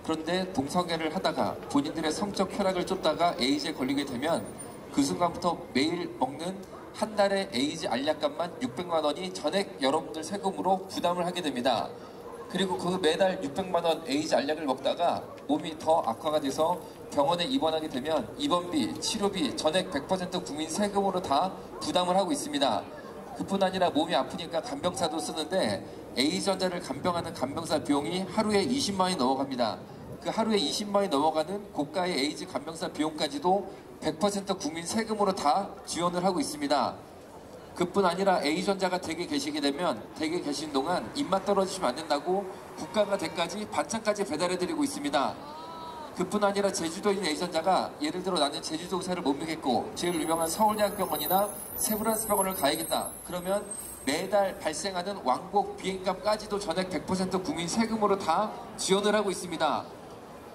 그런데 동성애를 하다가 본인들의 성적 쾌락을 쫓다가 에이즈에 걸리게 되면 그 순간부터 매일 먹는 한 달의 에이즈 알약값만 600만 원이 전액 여러분들 세금으로 부담을 하게 됩니다. 그리고 그 매달 600만 원 에이즈 알약을 먹다가 몸이 더 악화가 돼서 병원에 입원하게 되면 입원비, 치료비 전액 100% 국민 세금으로 다 부담을 하고 있습니다. 그뿐 아니라 몸이 아프니까 간병사도 쓰는데 에이즈 환자를 간병하는 간병사 비용이 하루에 20만 원이 넘어갑니다. 그 하루에 20만 원이 넘어가는 고가의 에이즈 간병사 비용까지도 100% 국민 세금으로 다 지원을 하고 있습니다. 그뿐 아니라 에이즈 환자가 댁에 계시게 되면 댁에 계신 동안 입맛 떨어지시면 안 된다고 국가가 댁까지 반찬까지 배달해드리고 있습니다. 그뿐 아니라 제주도인 에이즈 환자가 예를 들어 나는 제주도 의사를 못 믿겠고 제일 유명한 서울대학병원이나 세브란스 병원을 가야겠다. 그러면 매달 발생하는 왕복 비행값까지도 전액 100% 국민 세금으로 다 지원을 하고 있습니다.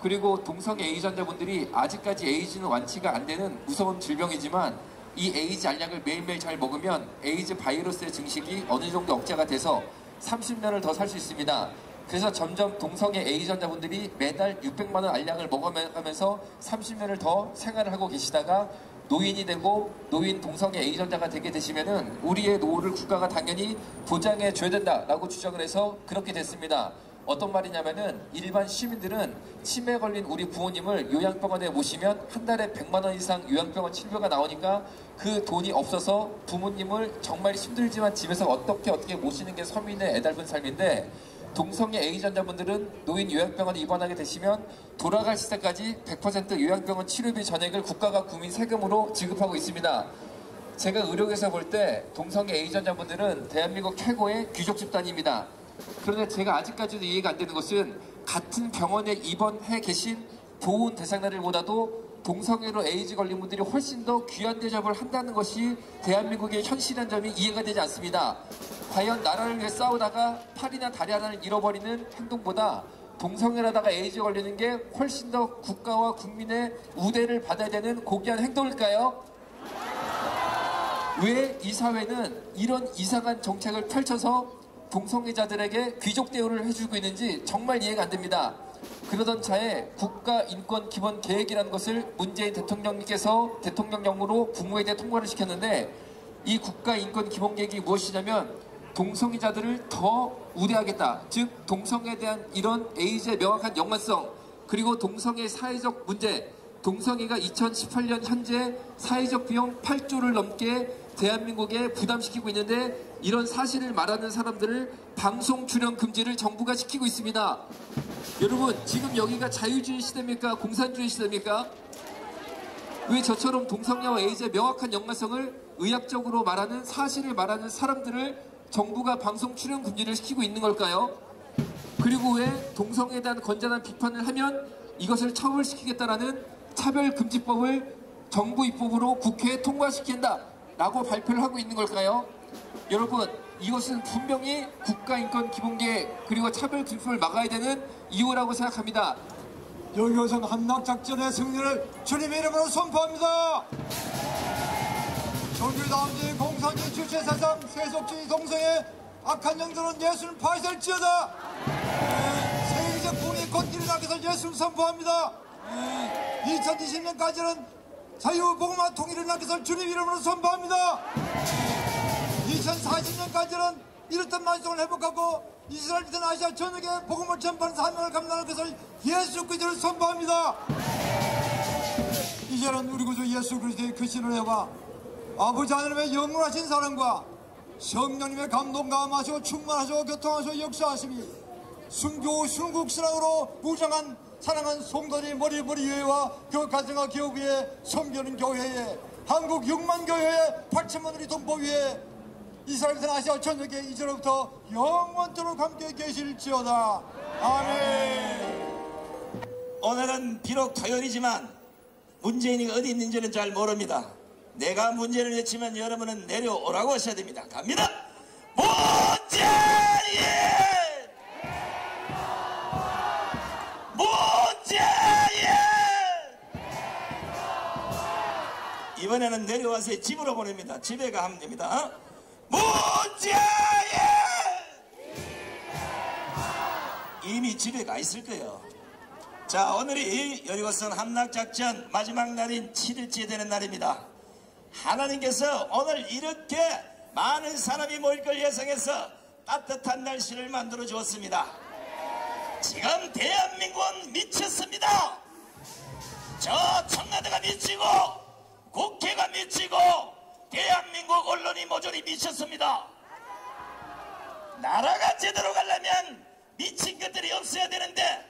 그리고 동성 에이즈 환자분들이 아직까지 에이즈는 완치가 안 되는 무서운 질병이지만 이 에이즈 알약을 매일매일 잘 먹으면 에이즈 바이러스의 증식이 어느 정도 억제가 돼서 30년을 더 살 수 있습니다. 그래서 점점 동성애 에이즈 환자분들이 매달 600만 원 알약을 먹어가면서 30년을 더 생활을 하고 계시다가 노인이 되고 노인 동성애 에이즈 환자가 되게 되시면은 우리의 노후를 국가가 당연히 보장해 줘야 된다라고 주장을 해서 그렇게 됐습니다. 어떤 말이냐면은 일반 시민들은 치매에 걸린 우리 부모님을 요양병원에 모시면 한 달에 100만 원 이상 요양병원 치료가 나오니까 그 돈이 없어서 부모님을 정말 힘들지만 집에서 어떻게 모시는 게 서민의 애달픈 삶인데 동성애 에이즈 환자분들은 노인 요양병원에 입원하게 되시면 돌아갈 시대까지 100% 요양병원 치료비 전액을 국가가 국민 세금으로 지급하고 있습니다. 제가 의료계에서 볼 때 동성애 에이즈 환자분들은 대한민국 최고의 귀족 집단입니다. 그런데 제가 아직까지도 이해가 안 되는 것은 같은 병원에 입원해 계신 보훈 대상자들보다도 동성애로 에이즈 걸린 분들이 훨씬 더 귀한 대접을 한다는 것이 대한민국의 현실이라는 점이 이해가 되지 않습니다. 과연 나라를 위해 싸우다가 팔이나 다리 하나를 잃어버리는 행동보다 동성애라다가 에이즈 걸리는 게 훨씬 더 국가와 국민의 우대를 받아야 되는 고귀한 행동일까요? 왜 이 사회는 이런 이상한 정책을 펼쳐서 동성애자들에게 귀족 대우를 해주고 있는지 정말 이해가 안 됩니다. 그러던 차에 국가인권기본계획이라는 것을 문재인 대통령님께서 대통령령으로 국무회의에 통과를 시켰는데 이 국가인권기본계획이 무엇이냐면 동성애자들을 더 우대하겠다. 즉 동성애에 대한 이런 에이즈의 명확한 연관성 그리고 동성애 사회적 문제 동성애가 2018년 현재 사회적 비용 8조를 넘게 대한민국에 부담시키고 있는데 이런 사실을 말하는 사람들을 방송 출연 금지를 정부가 시키고 있습니다. 여러분 지금 여기가 자유주의 시대입니까? 공산주의 시대입니까? 왜 저처럼 동성애와 에이즈의 명확한 연관성을 의학적으로 말하는 사실을 말하는 사람들을 정부가 방송 출연 금지를 시키고 있는 걸까요? 그리고 왜 동성애에 대한 건전한 비판을 하면 이것을 처벌시키겠다라는 차별금지법을 정부 입법으로 국회에 통과시킨다 라고 발표를 하고 있는 걸까요? 여러분 이것은 분명히 국가인권기본계획 그리고 차별금지법을 막아야 되는 이유라고 생각합니다. 여교성 함락작전의 승리를 주님의 이름으로 선포합니다. 정규다음지 공산주의 주체사상 세속주의 동성애 악한 영들은 예수는 파쇄할지어다. 세계적 분이 곧 일어나기 위해서 예수를 선포합니다. 2020년까지는 자유복음화 통일을 낳기 위해서 주님 이름으로 선포합니다. 2040년까지는 이렇던 만성을 회복하고 이스라엘 등 아시아 전역에 복음을 전파하는 사명을 감당하기 위해서 예수 그리스도를 선포합니다. 이제는 우리 구주 예수 그리스도의 그 신은혜와 아버지 하나님의 영원하신 사랑과 성령님의 감동 감하시고 충만하시고 교통하시고 역사하심이 순교 순국신앙으로 무장한 사랑한 성도들이 머리 위에와 그 가정과 기업 위에 섬기는 교회에 한국 6만 교회에 8천만 우리 동포 위에 이스라엘 등 아시아 전역에 이제로부터 영원토록 함께 계실지어다. 아멘. 오늘은 비록 토요일이지만 문재인이 어디 있는지는 잘 모릅니다. 내가 문재인을 외치면 여러분은 내려오라고 하셔야 됩니다. 갑니다. 문재인! 문재인! 이번에는 내려와서 집으로 보냅니다. 집에 가면 됩니다. 문재인! 이미 집에 가 있을 거예요. 자, 오늘이 여리고성 함락작전 마지막 날인 7일째 되는 날입니다. 하나님께서 오늘 이렇게 많은 사람이 모일 걸 예상해서 따뜻한 날씨를 만들어 주었습니다. 지금 대한민국은 미쳤습니다. 저 청와대가 미치고 국회가 미치고 대한민국 언론이 모조리 미쳤습니다. 나라가 제대로 가려면 미친 것들이 없어야 되는데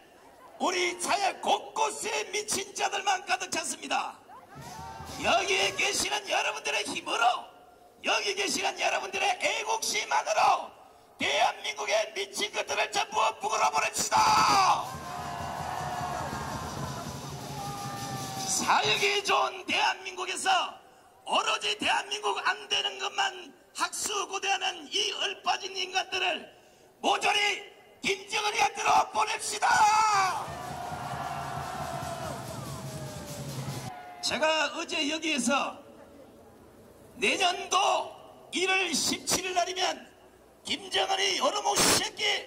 우리 사회 곳곳에 미친 자들만 가득 찼습니다. 여기에 계시는 여러분들의 힘으로, 여기 계시는 여러분들의 애국심만으로 대한민국의 미친 것들을 전부 북으로 보냅시다. 살기 좋은 대한민국에서 오로지 대한민국 안 되는 것만 학수고대하는 이 얼빠진 인간들을 모조리 김정은이한테로 보냅시다. 제가 어제 여기에서 내년도 1월 17일 날이면 김정은이 여러분 새끼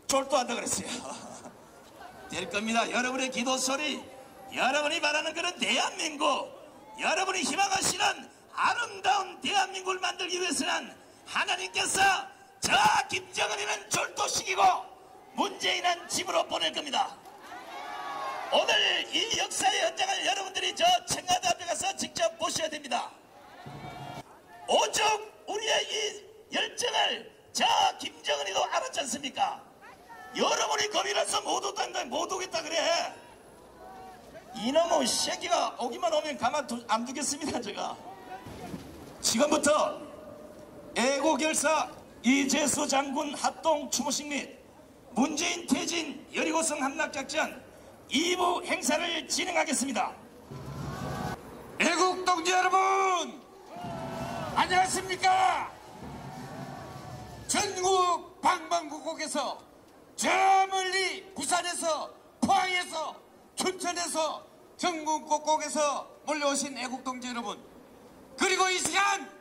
졸도한다 그랬어요. 될 겁니다. 여러분의 기도 소리, 여러분이 말하는 그런 대한민국, 여러분이 희망하시는 아름다운 대한민국을 만들기 위해서는 하나님께서 저 김정은이는 졸도시키고 문재인은 집으로 보낼 겁니다. 오늘 이 역사의 현장을 여러분들이 저 청와대 앞에 가서 직접 보셔야 됩니다. 오죽 우리의 이 열정을 저 김정은이도 알았지 않습니까? 여러분이 겁이라서 못 오겠다 그래. 이놈의 새끼가 오기만 오면 가만 안 두겠습니다. 제가 지금부터 애국열사 이재수 장군 합동 추모식 및 문재인 퇴진 여리고성 함락작전 2부 행사를 진행하겠습니다. 애국동지 여러분 안녕하십니까? 전국 방방곡곡에서 저 멀리 부산에서 포항에서 춘천에서 전국 곳곳에서 몰려오신 애국동지 여러분, 그리고 이 시간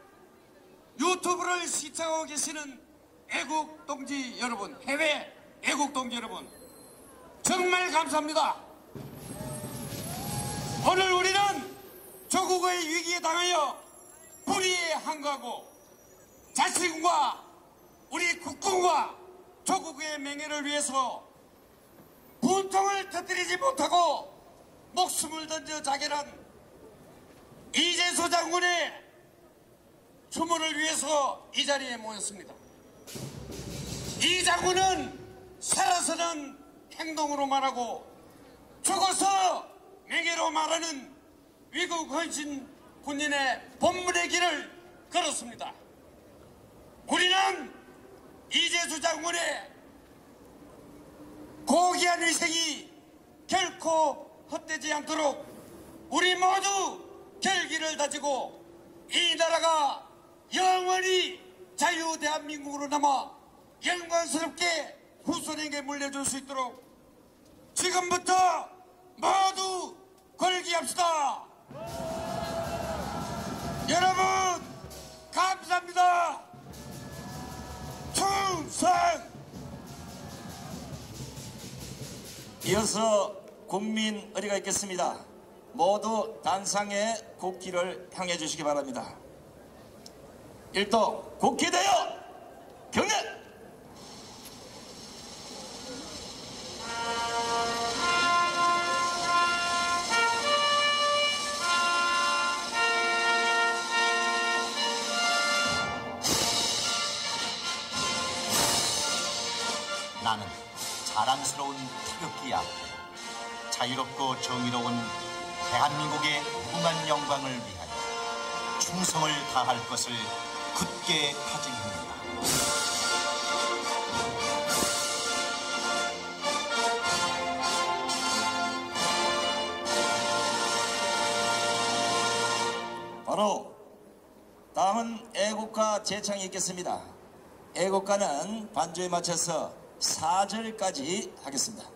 유튜브를 시청하고 계시는 애국동지 여러분, 해외 애국동지 여러분, 정말 감사합니다. 오늘 우리는 조국의 위기에 당하여 불의에 항거하고 자신과 우리 국군과 조국의 명예를 위해서 분통을 터뜨리지 못하고 목숨을 던져 자결한 이재수 장군의 추모를 위해서 이 자리에 모였습니다. 이 장군은 살아서는 행동으로 말하고 죽어서 명예로 말하는 위국 헌신 군인의 본분의 길을 걸었습니다. 우리는 이재수 장군의 고귀한 희생이 결코 헛되지 않도록 우리 모두 결기를 다지고 이 나라가 영원히 자유 대한민국으로 남아 영광스럽게 후손에게 물려줄 수 있도록 지금부터 모두 걸기합시다. 여러분 감사합니다. 충성! 이어서 국민 의례가 있겠습니다. 모두 단상의 국기를 향해 주시기 바랍니다. 일도 국기대여 경례! 나는 자랑스러운 태극기 앞에 자유롭고 정의로운 대한민국의 무궁한 영광을 위하여 충성을 다할 것을 굳게 다짐합니다. 바로 다음은 애국가 제창이 있겠습니다. 애국가는 반주에 맞춰서 4절까지 하겠습니다.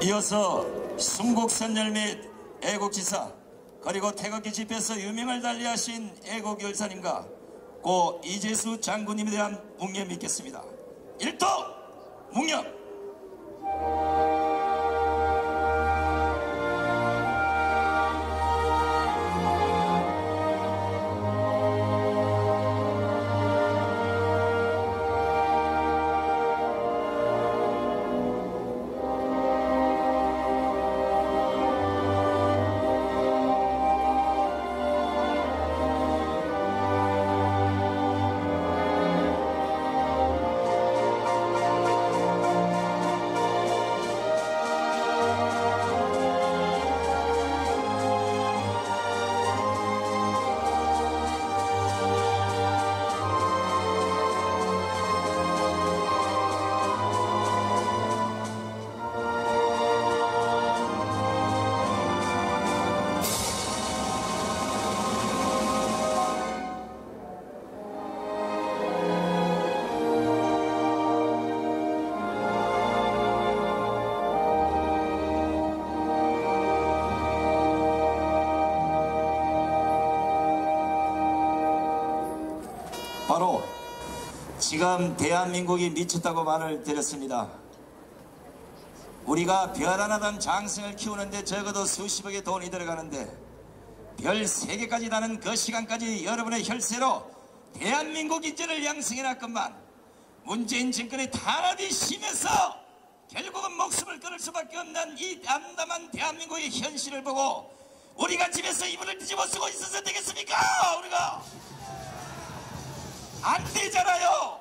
이어서 순국선열 및 애국지사 그리고 태극기 집회에서 유명을 달리하신 애국열사님과 고 이재수 장군님에 대한 묵념이 있겠습니다. 1도 묵념. 바로 지금 대한민국이 미쳤다고 말을 드렸습니다. 우리가 별 하나당 장생을 키우는데 적어도 수십억의 돈이 들어가는데 별 3개까지 나는 그 시간까지 여러분의 혈세로 대한민국 인재를 양성해놨건만 문재인 정권의 탄압이 심해서 결국은 목숨을 끊을 수밖에 없는 이 암담한 대한민국의 현실을 보고 우리가 집에서 이불을 뒤집어 쓰고 있어서 되겠습니까? 우리가 안 되잖아요.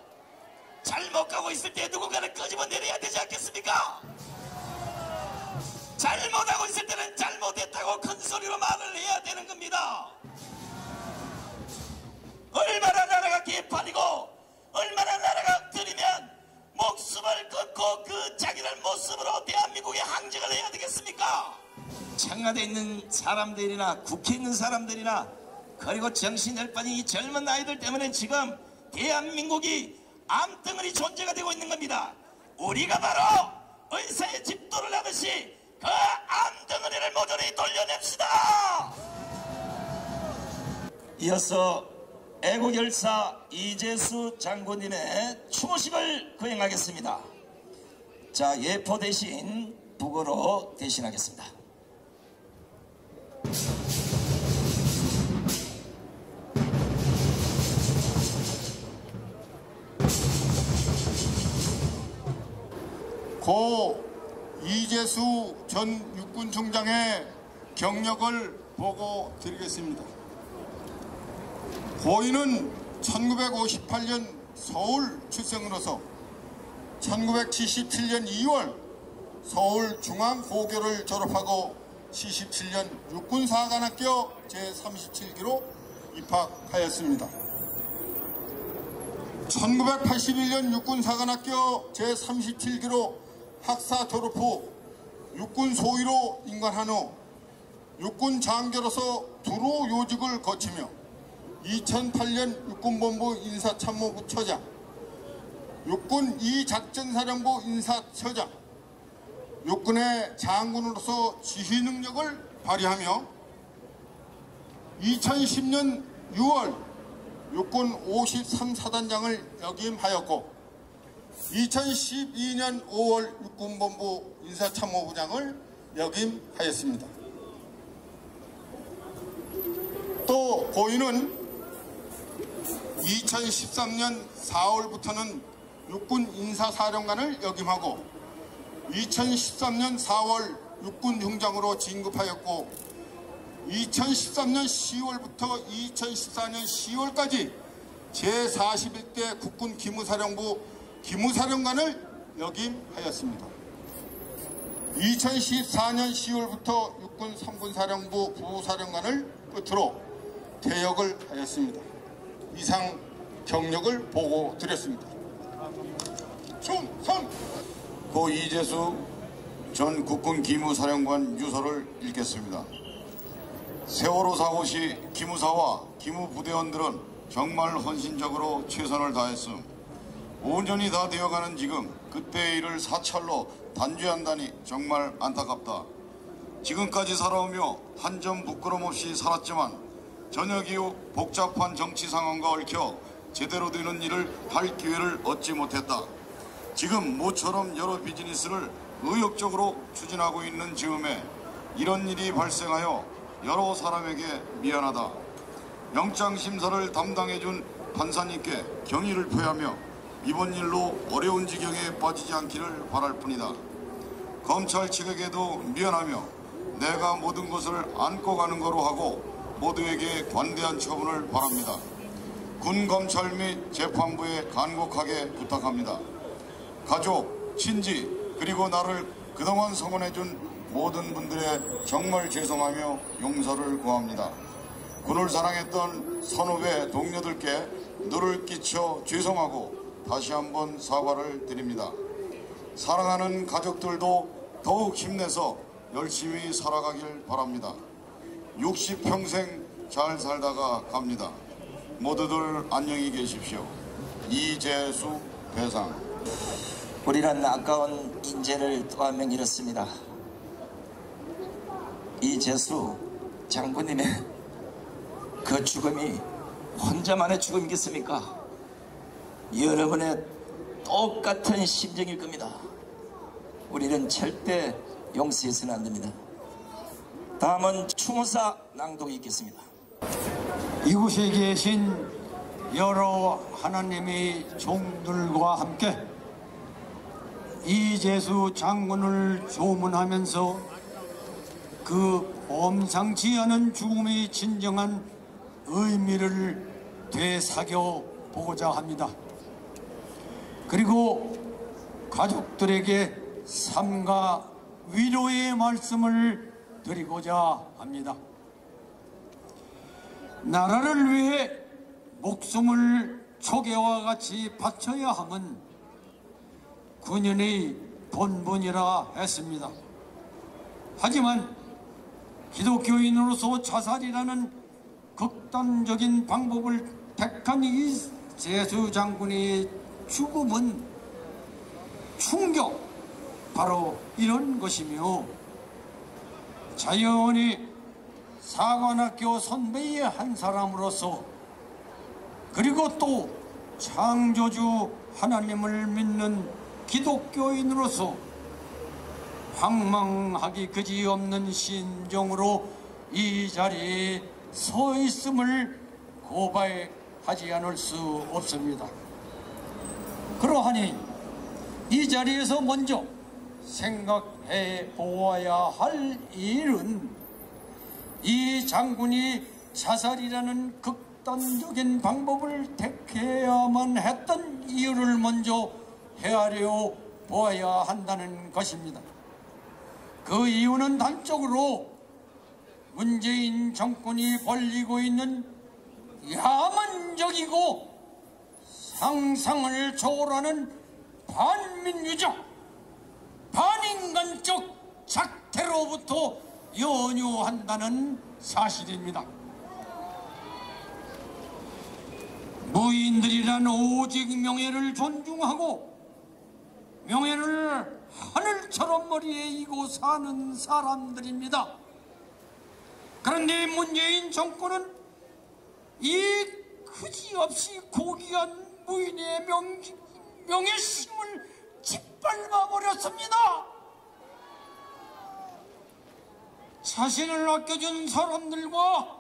잘못 가고 있을 때 누군가는 끄집어 내려야 되지 않겠습니까? 잘못하고 있을 때는 잘못했다고 큰 소리로 말을 해야 되는 겁니다. 얼마나 나라가 개판이고 얼마나 나라가 들이면 목숨을 끊고 그 자기들 모습으로 대한민국에 항쟁을 해야 되겠습니까? 청와대에 있는 사람들이나 국회에 있는 사람들이나 그리고 정신혈반인 이 젊은 아이들 때문에 지금 대한민국이 암덩어리 존재가 되고 있는 겁니다. 우리가 바로 의사의 집도를 하듯이 그 암덩어리를 모조리 돌려냅시다. 이어서 애국열사 이재수 장군님의 추모식을 거행하겠습니다. 자, 예포 대신 북어로 대신하겠습니다. 고 이재수 전 육군총장의 경력을 보고 드리겠습니다. 고인은 1958년 서울 출생으로서 1977년 2월 서울중앙고교를 졸업하고 77년 육군사관학교 제37기로 입학하였습니다. 1981년 육군사관학교 제37기로 학사 졸업 후 육군 소위로 임관한 후 육군 장교로서 두루 요직을 거치며 2008년 육군본부 인사참모부처장, 육군 2작전사령부 인사처장, 육군의 장군으로서 지휘 능력을 발휘하며 2010년 6월 육군 53사단장을 역임하였고 2012년 5월 육군본부 인사참모부장을 역임하였습니다. 또 고인은 2013년 4월부터는 육군 인사사령관을 역임하고 2013년 4월 육군중장으로 진급하였고 2013년 10월부터 2014년 10월까지 제41대 국군 기무사령부 기무사령관을 역임하였습니다. 2014년 10월부터 육군 3군사령부 부사령관을 끝으로 퇴역을 하였습니다. 이상 경력을 보고 드렸습니다. 충성! 고 이재수 전 국군 기무사령관 유서를 읽겠습니다. 세월호 사고 시 기무사와 기무부대원들은 정말 헌신적으로 최선을 다했음. 5년이 다 되어가는 지금 그 그때의 일을 사찰로 단죄한다니 정말 안타깝다. 지금까지 살아오며 한 점 부끄럼 없이 살았지만 저녁 이후 복잡한 정치 상황과 얽혀 제대로 되는 일을 할 기회를 얻지 못했다. 지금 모처럼 여러 비즈니스를 의욕적으로 추진하고 있는 즈음에 이런 일이 발생하여 여러 사람에게 미안하다. 영장심사를 담당해준 판사님께 경의를 표하며 이번 일로 어려운 지경에 빠지지 않기를 바랄 뿐이다. 검찰 측에게도 미안하며 내가 모든 것을 안고 가는 거로 하고 모두에게 관대한 처분을 바랍니다. 군 검찰 및 재판부에 간곡하게 부탁합니다. 가족, 친지, 그리고 나를 그동안 성원해준 모든 분들의 정말 죄송하며 용서를 구합니다. 군을 사랑했던 선후배 동료들께 누를 끼쳐 죄송하고 다시 한번 사과를 드립니다. 사랑하는 가족들도 더욱 힘내서 열심히 살아가길 바랍니다. 60평생 잘 살다가 갑니다. 모두들 안녕히 계십시오. 이재수 배상. 우리는 아까운 인재를 또 한 명 잃었습니다. 이재수 장군님의 그 죽음이 혼자만의 죽음이겠습니까? 여러분의 똑같은 심정일 겁니다. 우리는 절대 용서해서는 안 됩니다. 다음은 추모사 낭독이 있겠습니다. 이곳에 계신 여러 하나님의 종들과 함께 이재수 장군을 조문하면서 그 범상치 않은 죽음의 진정한 의미를 되새겨 보고자 합니다. 그리고 가족들에게 삼가 위로의 말씀을 드리고자 합니다. 나라를 위해 목숨을 초계와 같이 바쳐야 함은 군인의 본분이라 했습니다. 하지만 기독교인으로서 자살이라는 극단적인 방법을 택한 이재수 장군의 죽음은 충격, 바로 이런 것이며 자연히 사관학교 선배의 한 사람으로서 그리고 또 창조주 하나님을 믿는 기독교인으로서 황망하기 그지없는 심정으로 이 자리에 서 있음을 고백하지 않을 수 없습니다. 그러하니 이 자리에서 먼저 생각해 보아야 할 일은 이 장군이 자살이라는 극단적인 방법을 택해야만 했던 이유를 먼저 헤아려 보아야 한다는 것입니다. 그 이유는 단적으로 문재인 정권이 벌이고 있는 야만적이고 상상을 초월하는 반민주적, 반인간적 작태로부터 연유한다는 사실입니다. 무인들이란 오직 명예를 존중하고 명예를 하늘처럼 머리에 이고 사는 사람들입니다. 그런데 문재인 정권은 이 그지없이 고귀한 무인의 명예심을 짓밟아버렸습니다. 자신을 아껴준 사람들과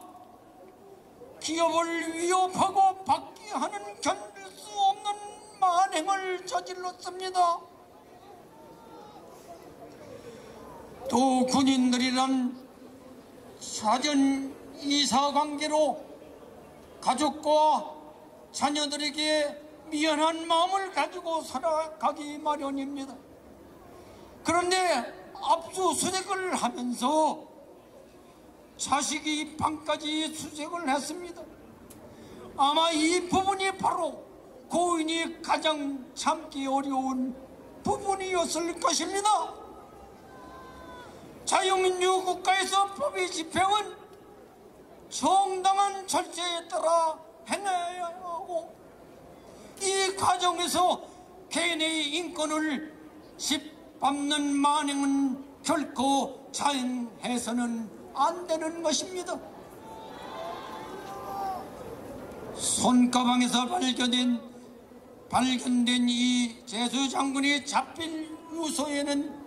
기업을 위협하고 받게 하는 견딜 수 없는 만행을 저질렀습니다. 또 군인들이란 사전 이사관계로 가족과 자녀들에게 미안한 마음을 가지고 살아가기 마련입니다. 그런데 압수수색을 하면서 자식이 방까지 수색을 했습니다. 아마 이 부분이 바로 고인이 가장 참기 어려운 부분이었을 것입니다. 자유민주 국가에서 법의 집행은 정당한 절차에 따라 해내야 하고 이 과정에서 개인의 인권을 짓밟는 만행은 결코 자행해서는 안 되는 것입니다. 손가방에서 발견된 이 제수 장군이 잡힌 유서에는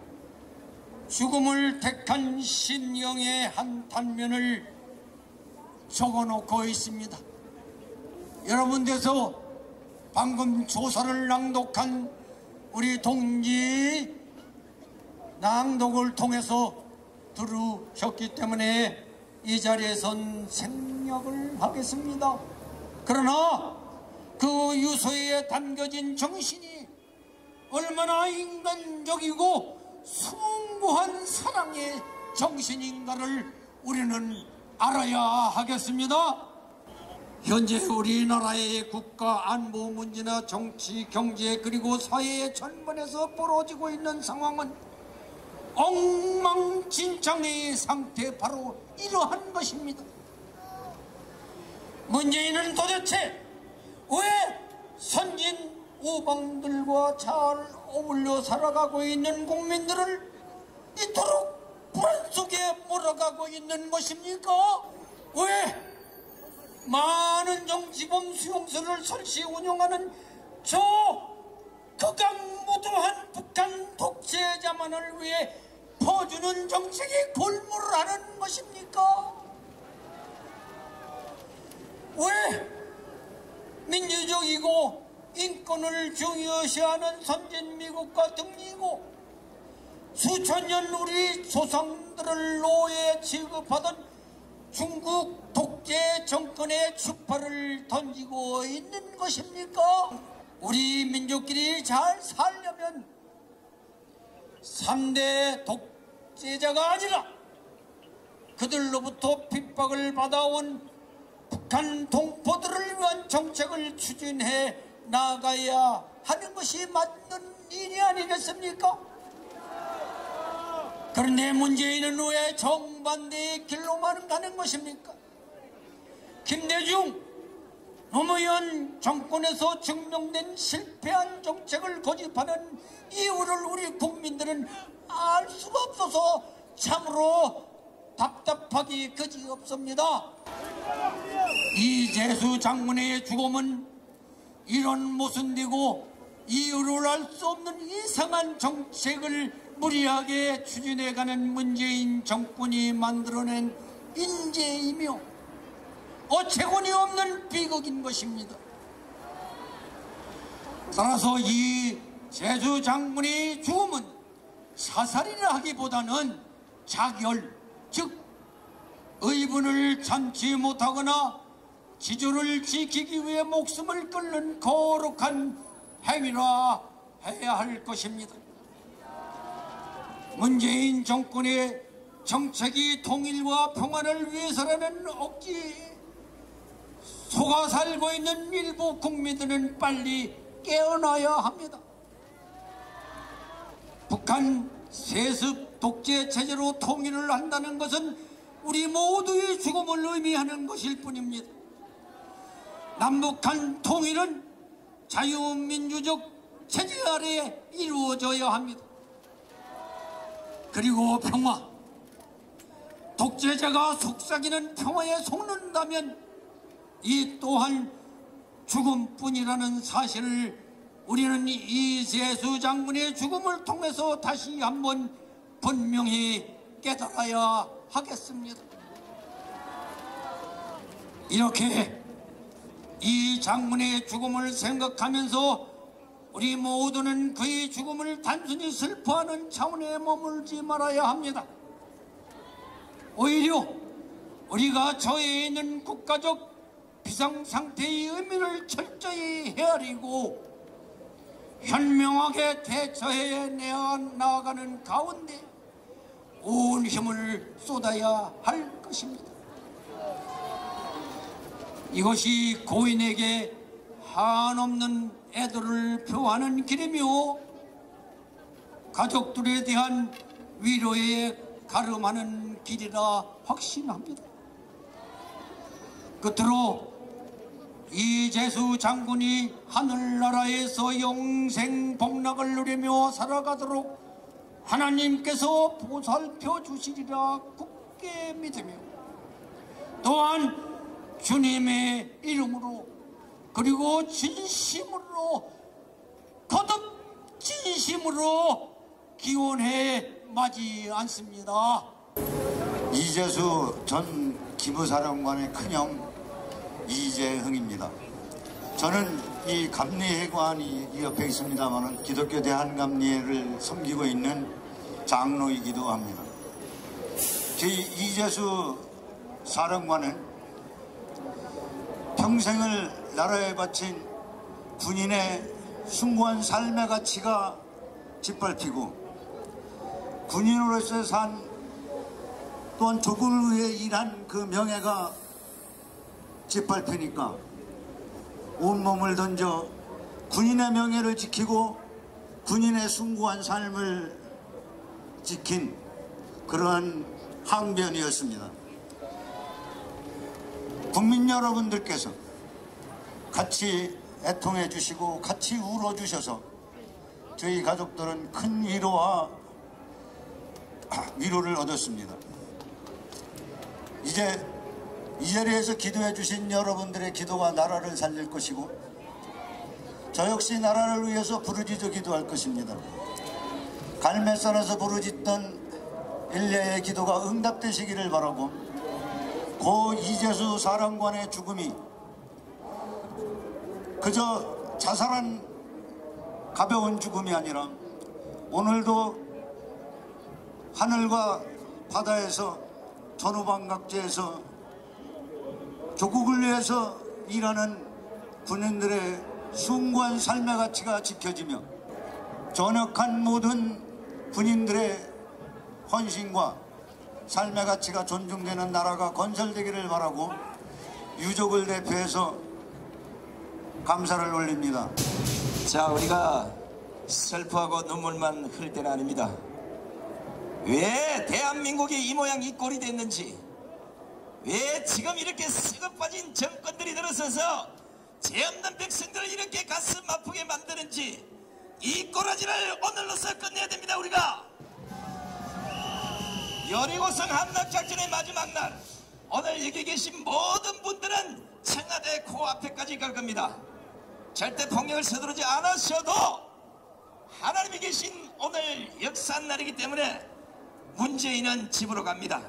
죽음을 택한 신령의 한 단면을 적어놓고 있습니다. 여러분께서 방금 조사를 낭독한 우리 동지 낭독을 통해서 들으셨기 때문에 이 자리에선 생략을 하겠습니다. 그러나 그 유서에 담겨진 정신이 얼마나 인간적이고 숭고한 사랑의 정신인가를 우리는 알아야 하겠습니다. 현재 우리나라의 국가 안보 문제나 정치, 경제 그리고 사회의 전반에서 벌어지고 있는 상황은 엉망진창의 상태, 바로 이러한 것입니다. 문재인은 도대체 왜 선진 우방들과 잘 어울려 살아가고 있는 국민들을 이토록 불안 속에 몰아가고 있는 것입니까? 왜 많은 정치범 수용소를 설치 운영하는 저 극악무도한 북한 독재자만을 위해 퍼주는 정책에 골몰을 하는 것입니까? 왜 민주적이고 인권을 중요시하는 선진미국과 등지고 수천 년 우리 조상들을 노예 취급하던 중국 독재 정권의 추파를 던지고 있는 것입니까? 우리 민족끼리 잘 살려면 3대 독재자가 아니라 그들로부터 핍박을 받아온 북한 동포들을 위한 정책을 추진해 나가야 하는 것이 맞는 일이 아니겠습니까? 그런데 문재인은 왜 정반대의 길로만 가는 것입니까? 김대중, 노무현 정권에서 증명된 실패한 정책을 고집하는 이유를 우리 국민들은 알 수가 없어서 참으로 답답하기 그지없습니다. 이재수 장군의 죽음은 이런 모순되고 이유를 알 수 없는 이상한 정책을 무리하게 추진해가는 문재인 정권이 만들어낸 인재이며 어처구니 없는 비극인 것입니다. 따라서 이 제주 장군의 죽음은 사살이라 하기보다는 자결, 즉 의분을 참지 못하거나 지조를 지키기 위해 목숨을 끊는 거룩한 행위라 해야 할 것입니다. 문재인 정권의 정책이 통일과 평화를 위해서라는 억지에 속아 살고 있는 일부 국민들은 빨리 깨어나야 합니다. 북한 세습 독재 체제로 통일을 한다는 것은 우리 모두의 죽음을 의미하는 것일 뿐입니다. 남북한 통일은 자유민주적 체제 아래 이루어져야 합니다. 그리고 평화, 독재자가 속삭이는 평화에 속는다면 이 또한 죽음뿐이라는 사실을 우리는 이재수 장군의 죽음을 통해서 다시 한번 분명히 깨달아야 하겠습니다. 이렇게 이 장군의 죽음을 생각하면서 우리 모두는 그의 죽음을 단순히 슬퍼하는 차원에 머물지 말아야 합니다. 오히려 우리가 처해 있는 국가적 비상상태의 의미를 철저히 헤아리고 현명하게 대처해 나아가는 가운데 온 힘을 쏟아야 할 것입니다. 이것이 고인에게 한없는 애도를 표하는 길이며 가족들에 대한 위로에 가름하는 길이라 확신합니다. 끝으로 이재수 장군이 하늘나라에서 영생 복락을 누리며 살아가도록 하나님께서 보살펴 주시리라 굳게 믿으며, 또한 주님의 이름으로 그리고 진심으로, 거듭 진심으로 기원해 마지 않습니다. 이재수 전 기부사령관의 큰형 이재흥입니다. 저는 이 감리회관이 이 옆에 있습니다만 기독교 대한감리회를 섬기고 있는 장로이기도 합니다. 저희 이재수 사령관은 평생을 나라에 바친 군인의 숭고한 삶의 가치가 짓밟히고, 군인으로서 산 또한 조국을 위해 일한 그 명예가 짓밟히니까 온몸을 던져 군인의 명예를 지키고 군인의 숭고한 삶을 지킨 그러한 항변이었습니다. 국민 여러분들께서 같이 애통해 주시고 같이 울어 주셔서 저희 가족들은 큰 위로를 얻었습니다. 이제 이 자리에서 기도해 주신 여러분들의 기도가 나라를 살릴 것이고, 저 역시 나라를 위해서 부르짖어 기도할 것입니다. 갈매산에서 부르짖던 일례의 기도가 응답되시기를 바라고, 고 이재수 사령관의 죽음이 그저 자살한 가벼운 죽음이 아니라 오늘도 하늘과 바다에서 전후방각제에서 조국을 위해서 일하는 군인들의 숭고한 삶의 가치가 지켜지며, 전역한 모든 군인들의 헌신과 삶의 가치가 존중되는 나라가 건설되기를 바라고 유족을 대표해서 감사를 올립니다. 자, 우리가 슬퍼하고 눈물만 흘릴 때는 아닙니다. 왜 대한민국이 이 모양 이 꼴이 됐는지, 왜 지금 이렇게 썩어 빠진 정권들이 들어서서 죄 없는 백성들을 이렇게 가슴 아프게 만드는지, 이 꼬라지를 오늘로서 끝내야 됩니다. 우리가 여리고성 함락작전의 마지막 날, 오늘 여기 계신 모든 분들은 청와대 코앞에까지 갈 겁니다. 절대 폭력을 서두르지 않으셔도 하나님이 계신 오늘 역사한 날이기 때문에 문재인은 집으로 갑니다.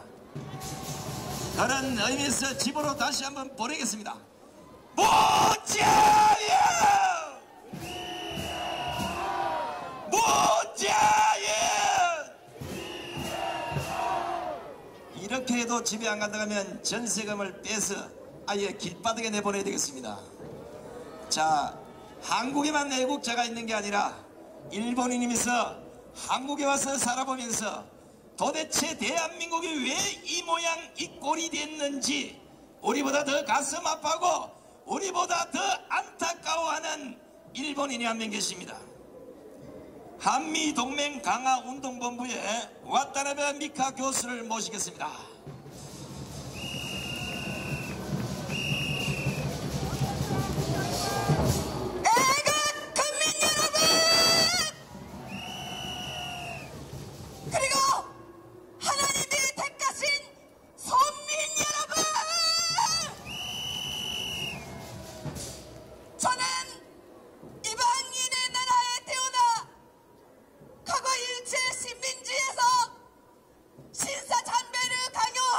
그런 의미에서 집으로 다시 한번 보내겠습니다. 문재인! 문재인! 이렇게 해도 집에 안 간다고 하면 전세금을 빼서 아예 길바닥에 내보내야 되겠습니다. 자, 한국에만 애국자가 있는 게 아니라 일본인이면서 한국에 와서 살아보면서 도대체 대한민국이 왜 이 모양 이 꼴이 됐는지 우리보다 더 가슴 아파하고 우리보다 더 안타까워하는 일본인이 한 명 계십니다. 한미동맹 강화운동본부의 와타나베 미카 교수를 모시겠습니다. 그리고 하나님이 택하신 선민 여러분, 저는 이방인의 나라에 태어나 과거 일제 식민지에서 신사참배를 강요한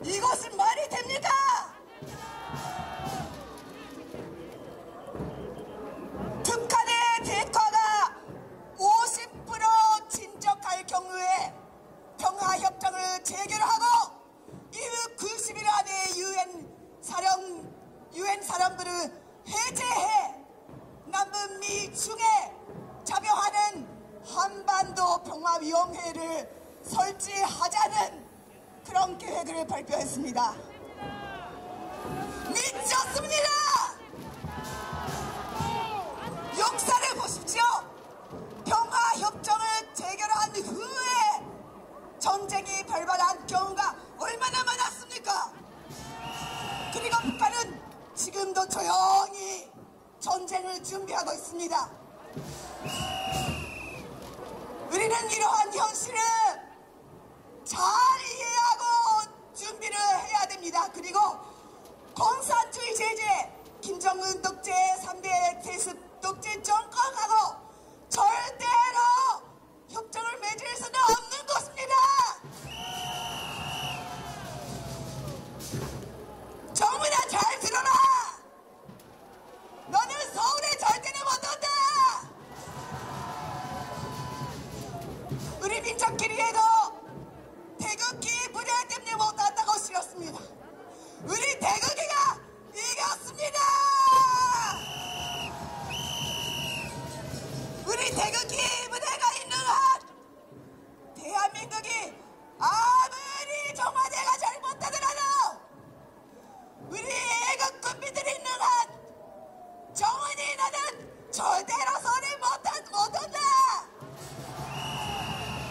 이것은 말이 됩니까? 북한의 대화가 50% 진척할 경우에 평화협정을 재결하고 이후 90일 안에 유엔 사령부를 해제해 남북미 중에 자병하는 한반도 평화위원회를 설치하자는 그런 계획을 발표했습니다. 미쳤습니다. 역사를 보십시오. 평화협정을 재결한 후에 전쟁이 발발한 경우가 얼마나 많았습니까? 그리고 북한은 지금도 조용히 전쟁을 준비하고 있습니다. 우리는 이러한 현실을 잘 이해하고 준비를 해야 됩니다. 그리고 공산주의 제재, 김정은 독재 3대 대습 독재 정권하고 절대로 협정을 맺을 수는 없는 것입니다. 정은아, 잘 들어라. 너는 서울에 절대로 못 온다. 우리 민족끼리에도 태극기 부대 때문에 못 왔다고 싫었습니다. 우리 태극기가 이겼습니다. 우리 태극기 부대가 있는 한 대한민국이 아무리 정화대가 잘못하더라도 우리 애국 군비들이 있는 한 정은이 너는 절대로 손에 못한다.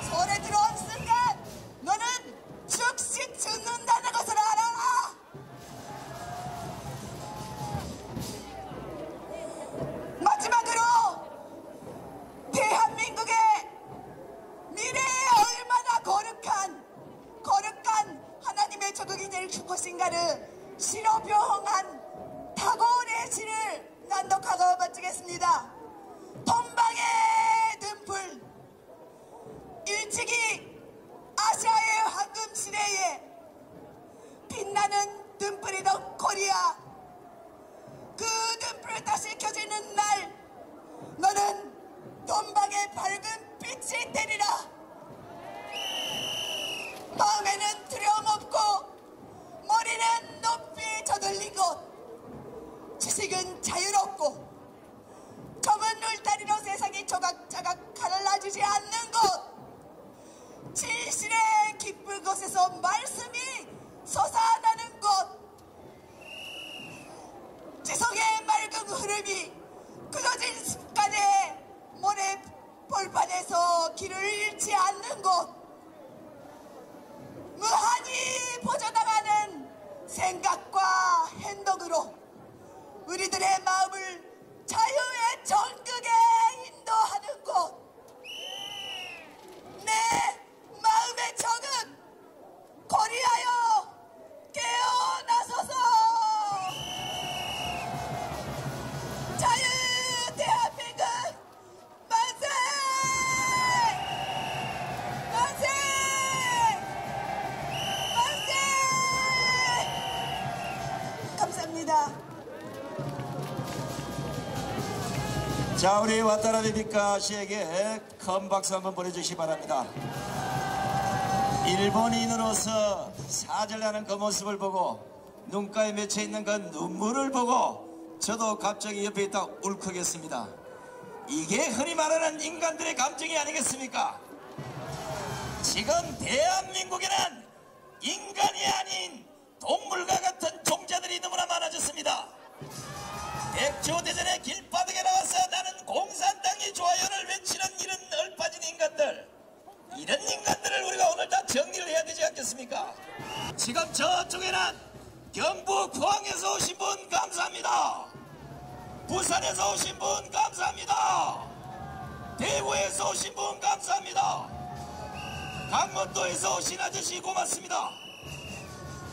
손에 들어온 순간 너는 즉시 죽는다는 것을 알아라. 마지막으로 대한민국의 미래에 얼마나 거룩한 하나님의 조국이 될 것인가를 실어병한 타고의 시를 낭독하고 마치겠습니다. 동방의 등불, 일찍이 아시아의 황금 시대에 빛나는 등불이던 코리아, 그 등불 다시 켜지는 날 너는 동방의 밝은 빛이 되리라. 마음에는 두려움 없고 머리는 높이 저들린 곳, 지식은 자유롭고 검은 울타리로 세상이 조각자각 갈라지지 않는 곳, 진실의 깊은 곳에서 말씀이 솟아나는 곳, 지성의 맑은 흐름이 굳어진 습관의 모래 벌판에서 길을 잃지 않는 곳, 무한히 퍼져나가는 생각과 행동으로 우리들의 마음을 자유의 전극에 인도하는 곳, 내 마음의 적은 코리아여 깨어나소서. 자유 대한민국 만세! 만세! 만세! 감사합니다. 자, 우리 와타나베 비카 씨에게 큰 박수 한번 보내주시기 바랍니다. 일본인으로서 사절하는 그 모습을 보고 눈가에 맺혀있는 그 눈물을 보고 저도 갑자기 옆에 있다 울컥했습니다. 이게 흔히 말하는 인간들의 감정이 아니겠습니까? 지금 대한민국에는 인간이 아닌 동물과 같은 종자들이 너무나 많아졌습니다. 백조대전의 길바닥에 나와서 나는 공산당이 좋아요를 외치는 이런 얼빠진 인간들, 이런 인간들을 우리가 오늘 다 정리를 해야 되지 않겠습니까? 지금 저쪽에는 경북 포항에서 오신 분 감사합니다. 부산에서 오신 분 감사합니다. 대구에서 오신 분 감사합니다. 강원도에서 오신 아저씨 고맙습니다.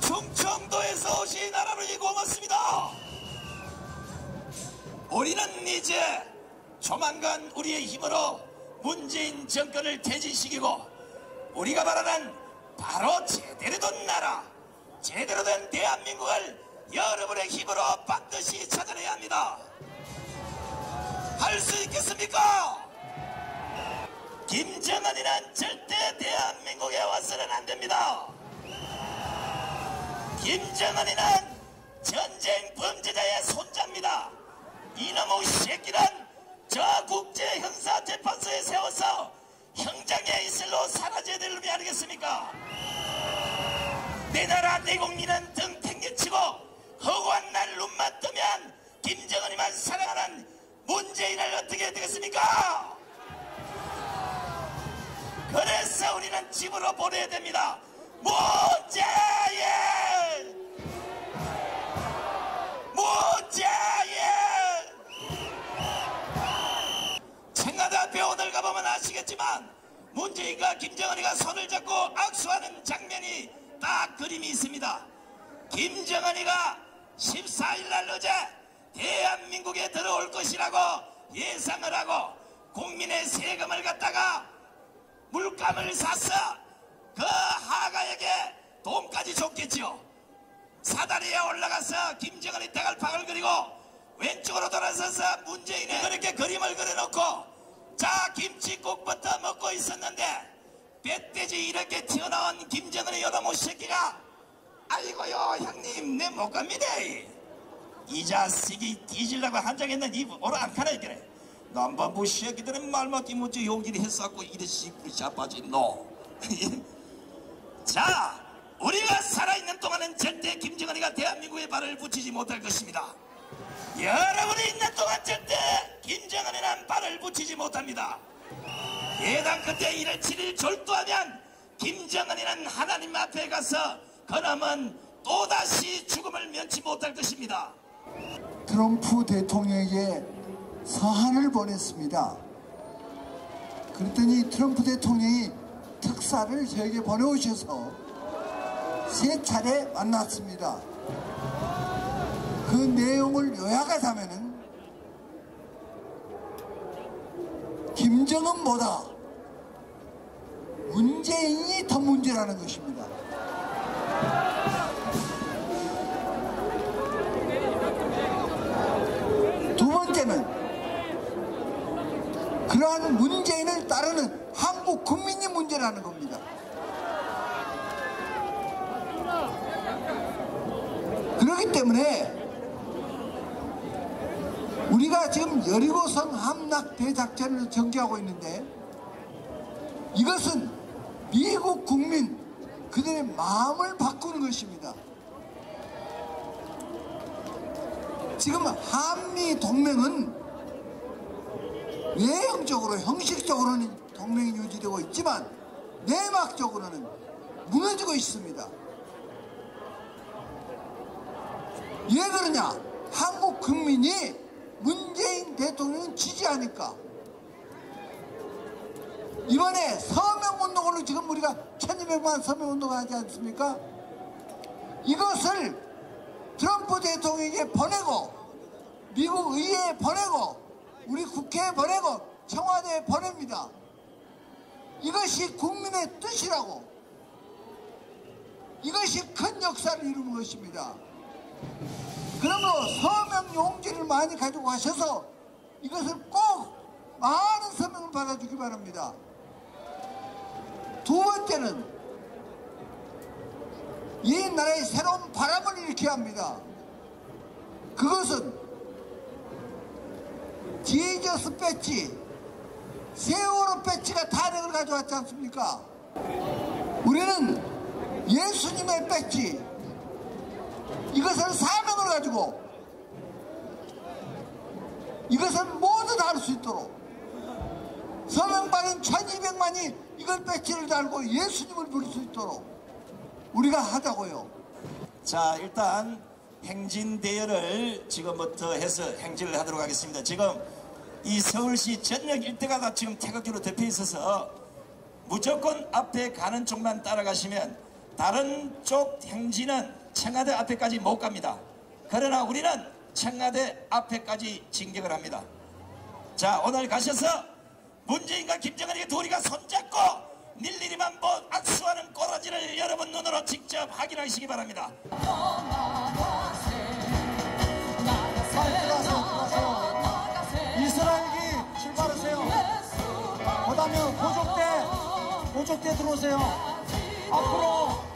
충청도에서 오신 할아버지 고맙습니다. 우리는 이제 조만간 우리의 힘으로 문재인 정권을 퇴진시키고 우리가 말하는 바로 제대로 된 나라, 제대로 된 대한민국을 여러분의 힘으로 반드시 찾아내야 합니다. 할 수 있겠습니까? 김정은이는 절대 대한민국에 와서는 안 됩니다. 김정은이는 전쟁 범죄자의 손자입니다. 이놈의 새끼는 저 국제형사재판소에 세워서 형장의 이슬로 사라져야 될 놈이 아니겠습니까? 내 나라 내 국민은 등 팽개치고 허구한 날 눈만 뜨면 김정은이만 사랑하는 문재인을 어떻게 해야 되겠습니까? 그래서 우리는 집으로 보내야 됩니다. 문재인! 문재인! 청와대 앞에 오늘 가보면 아시겠지만 문재인과 김정은이가 손을 잡고 악수하는 장면이 딱 그림이 있습니다. 김정은이가 14일 날 어제 대한민국에 들어올 것이라고 예상을 하고 국민의 세금을 갖다가 물감을 사서 그 하가에게 돈까지 줬겠죠. 사다리에 올라가서 김정은이 대갈팍을 그리고 왼쪽으로 돌아서서 문재인이 그렇게 그림을 그려놓고 자 김치국부터 먹고 있었는데 뱃돼지 이렇게 튀어나온 김정은의 여러모 새끼가 아이고요 형님 내 못 갑니다. 이 자식이 뒤질라고 한장했는 이 오락하나 이래. 남반부 새끼들은 말마디 못지 용기를 했었고 이래 씨부리 자빠진 너. 자 우리가 살아있는 동안은 절대 김정은이가 대한민국에 발을 붙이지 못할 것입니다. 여러분이 있는 동안 절대 김정은이는 발을 붙이지 못합니다. 예당 끝에 1월 7일 졸도하면 김정은이는 하나님 앞에 가서 그놈은 또다시 죽음을 면치 못할 것입니다. 트럼프 대통령에게 서한을 보냈습니다. 그랬더니 트럼프 대통령이 특사를 저에게 보내오셔서 3차례 만났습니다. 그 내용을 요약하자면은 김정은보다 문재인이 더 문제라는 것입니다. 두 번째는 그러한 문재인을 따르는 한국 국민이 문제라는 겁니다. 그렇기 때문에 우리가 지금 여리고성 함락 대작전을 전개하고 있는데 이것은 미국 국민 그들의 마음을 바꾸는 것입니다. 지금 한미 동맹은 외형적으로 형식적으로는 동맹이 유지되고 있지만 내막적으로는 무너지고 있습니다. 왜 그러냐? 한국 국민이 문재인 대통령을 지지하니까. 이번에 서명운동으로 지금 우리가 1200만 서명운동을 하지 않습니까? 이것을 트럼프 대통령에게 보내고 미국 의회에 보내고 우리 국회에 보내고 청와대에 보냅니다. 이것이 국민의 뜻이라고, 이것이 큰 역사를 이루는 것입니다. 그러므로 서명 용지를 많이 가지고 가셔서 이것을 꼭 많은 서명을 받아주기 바랍니다. 두 번째는 이 나라에 새로운 바람을 일으켜야 합니다. 그것은 지저스 배지, 세월호 배지가 탄핵을 가져왔지 않습니까? 우리는 예수님의 배지, 이것을 사명을 가지고 이것을 모두 다룰 수 있도록 서명받은 1200만이 이걸 배지를 달고 예수님을 부를 수 있도록 우리가 하자고요. 자 일단 행진대회를 지금부터 해서 행진을 하도록 하겠습니다. 지금 이 서울시 전역 일대가 다 지금 태극기로 덮여 있어서 무조건 앞에 가는 쪽만 따라가시면 다른 쪽 행진은 청와대 앞에까지 못 갑니다. 그러나 우리는 청와대 앞에까지 진격을 합니다. 자 오늘 가셔서 문재인과 김정은이 둘이가 손잡고 일일이만 악수하는 꼬라지를 여러분 눈으로 직접 확인하시기 바랍니다. 이스라엘기 출발하세요. 그다음에 고족대 들어오세요. 앞으로.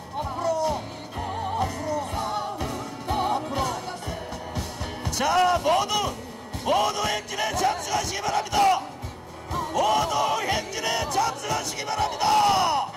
자, 모두 행진에 참석하시기 바랍니다. 모두 행진에 참석하시기 바랍니다.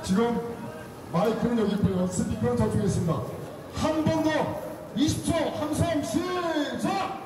지금 마이크는 여기 있고요. 스피커는 저쪽에 있습니다. 한 번 더 20초 함성 시작!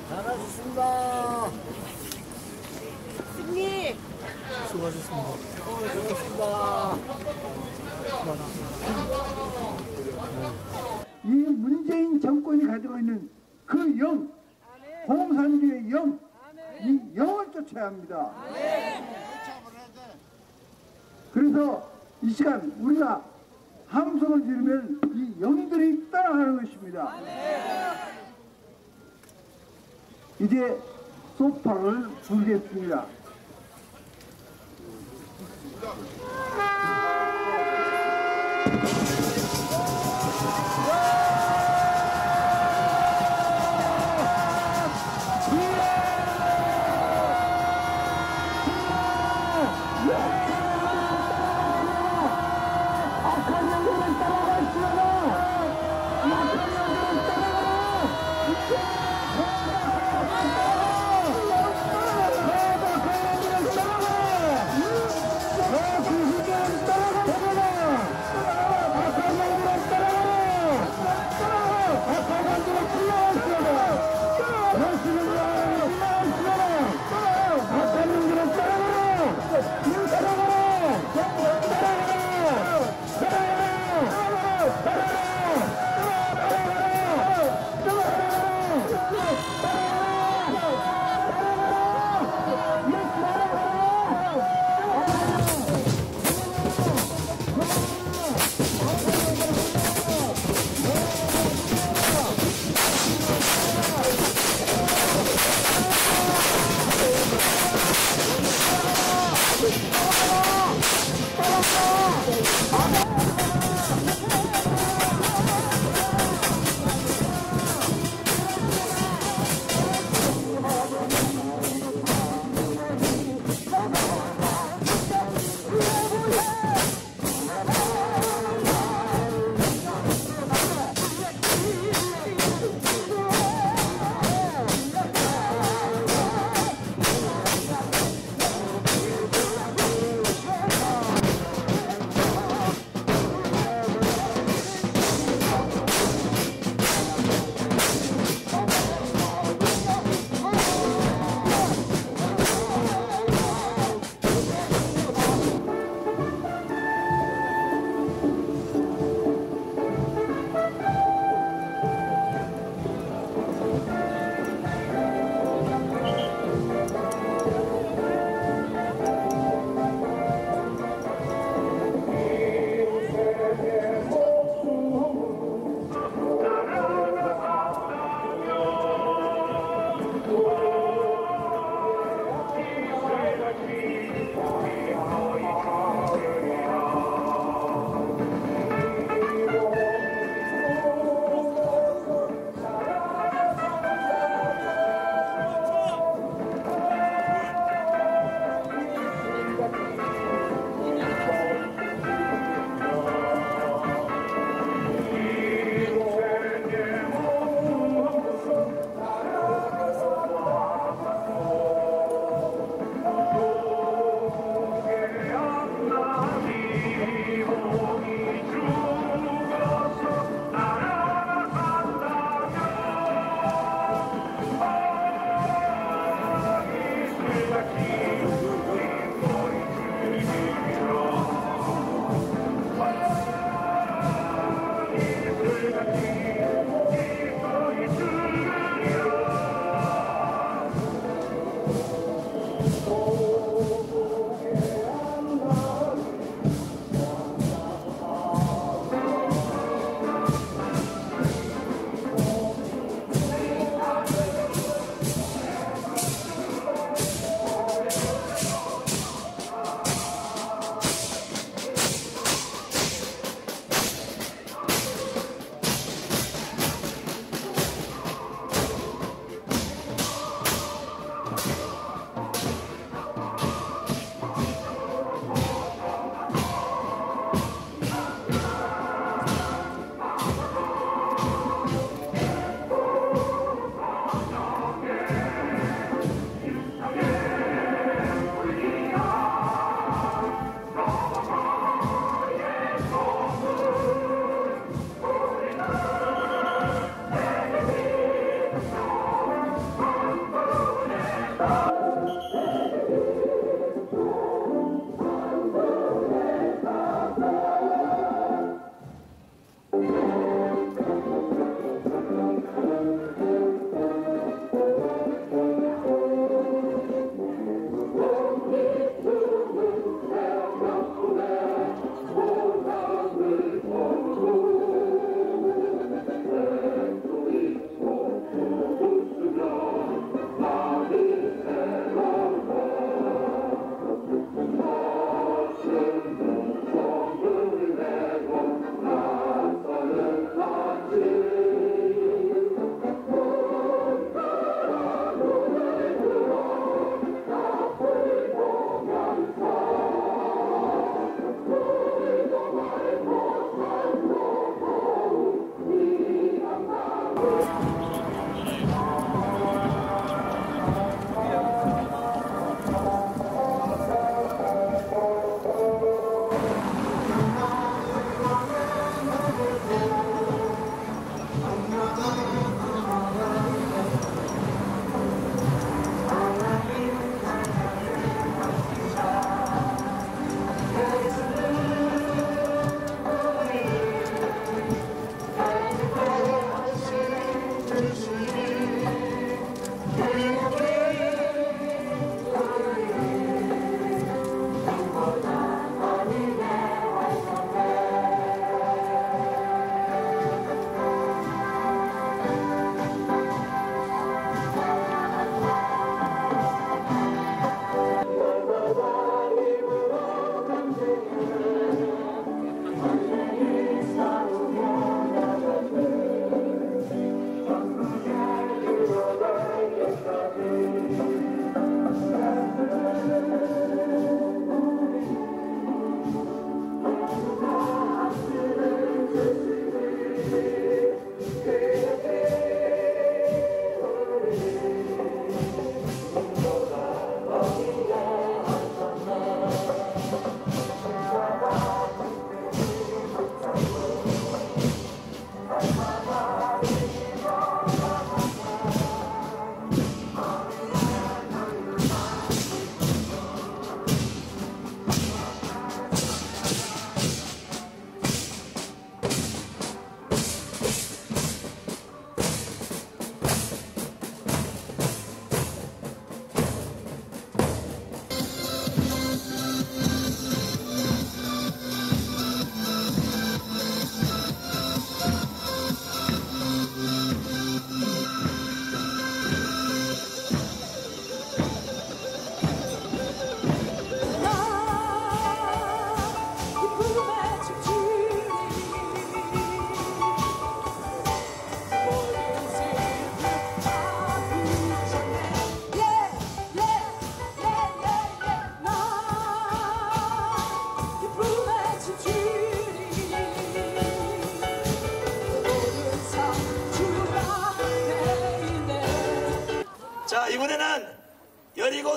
잘하셨습니다. 승리. 수고하셨습니다. 수고하셨습니다. 이 문재인 정권이 가지고 있는 그 영, 공산주의 영, 이 영을 쫓아야 합니다. 그래서 이 시간 우리가 함성을 지르면 이 영들이 따라가는 것입니다. 이제 소파를 불겠습니다.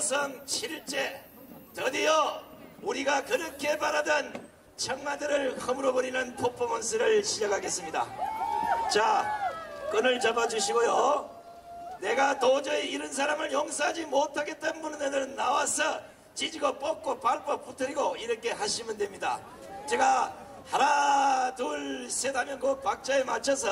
여리고성 7일째 드디어 우리가 그렇게 바라던 청마들을 허물어버리는 퍼포먼스를 시작하겠습니다. 자, 끈을 잡아주시고요. 내가 도저히 이런 사람을 용서하지 못하겠다는 분은 나와서 지지고 뽑고 밟고 붙들이고 이렇게 하시면 됩니다. 제가 하나 둘 셋 하면 그 박자에 맞춰서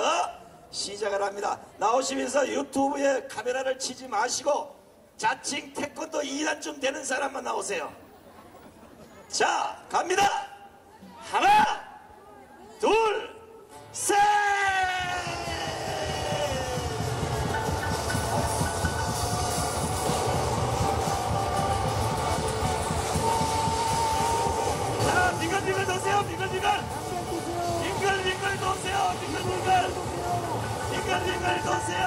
시작을 합니다. 나오시면서 유튜브에 카메라를 치지 마시고 자칭 태권도 2단쯤 되는 사람만 나오세요. 자, 갑니다. 하나 둘 셋. 자, 빙글빙글 도세요. 빙글빙글 빙글빙글 도세요. 빙글빙글 빙글빙글 도세요.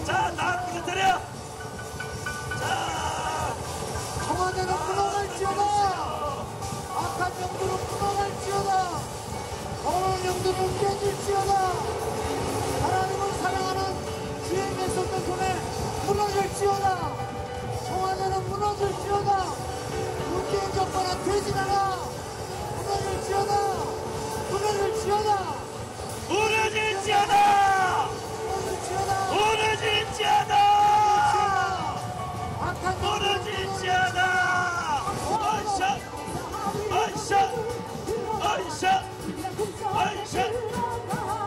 자, 다 부서뜨려. 자, 청와대는 무너갈지어다. 악한 영들은 무너갈지어다. 더러운 영들은 깨질지어다. 하나님을 사랑하는 주의 백성들 손에 무너질지어다. 청와대는 무너질지어다. 문재인 정권은 되지 않아. 무너질지어다. 무너질지어다. 무너질지어다. 무너질지어다. 무너질지어다. 악한 무너질지어다. 원샷 원샷 원샷 원샷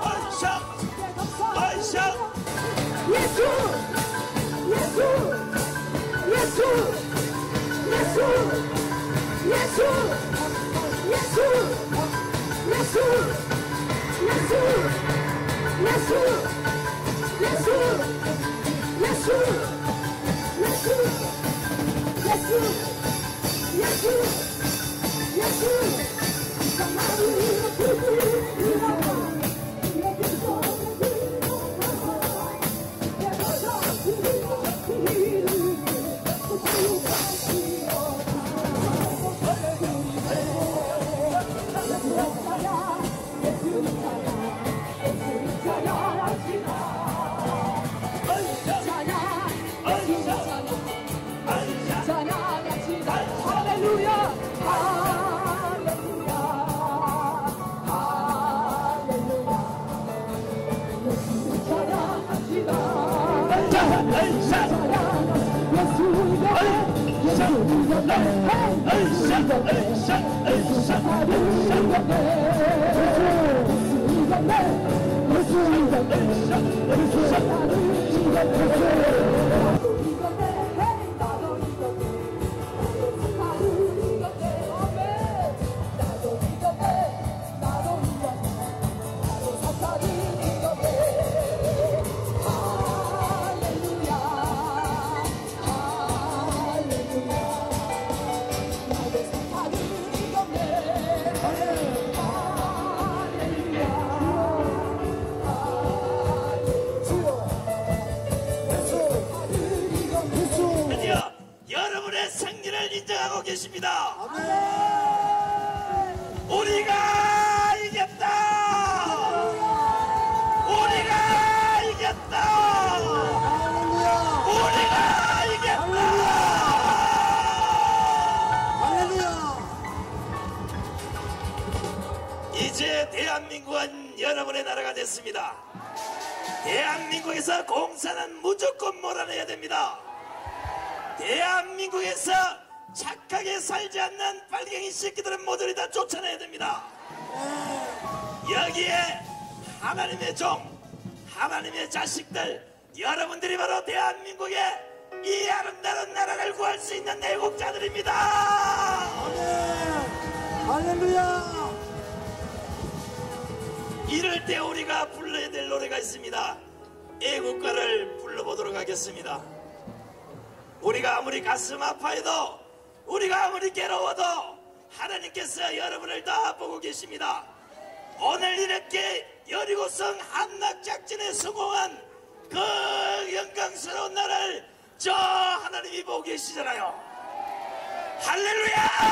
원샷 원샷. 예수 예수 예수 예수 예수 예수 예수 예수 예수 예수 예수 예수 예수 드디어 여러분의 승리를 인정하고 계십니다. 우리가 이겼다. 우리가 이겼다. 우리가 이겼다. 이제 대한민국은 여러분의 나라가 됐습니다. 대한민국에서 공사는 무조건 몰아내야 됩니다. 대한민국에서 착하게 살지 않는 빨갱이 새끼들은 모조리 다 쫓아내야 됩니다. 여기에 하나님의 종, 하나님의 자식들, 여러분들이 바로 대한민국의 이 아름다운 나라를 구할 수 있는 애국자들입니다. 할렐루야. 이럴 때 우리가 불러야 될 노래가 있습니다. 애국가를 불러보도록 하겠습니다. 우리가 아무리 가슴 아파해도, 우리가 아무리 괴로워도 하나님께서 여러분을 다 보고 계십니다. 오늘 이렇게 여리고성 함락작전에 성공한 그 영광스러운 날을 저 하나님이 보고 계시잖아요. 할렐루야!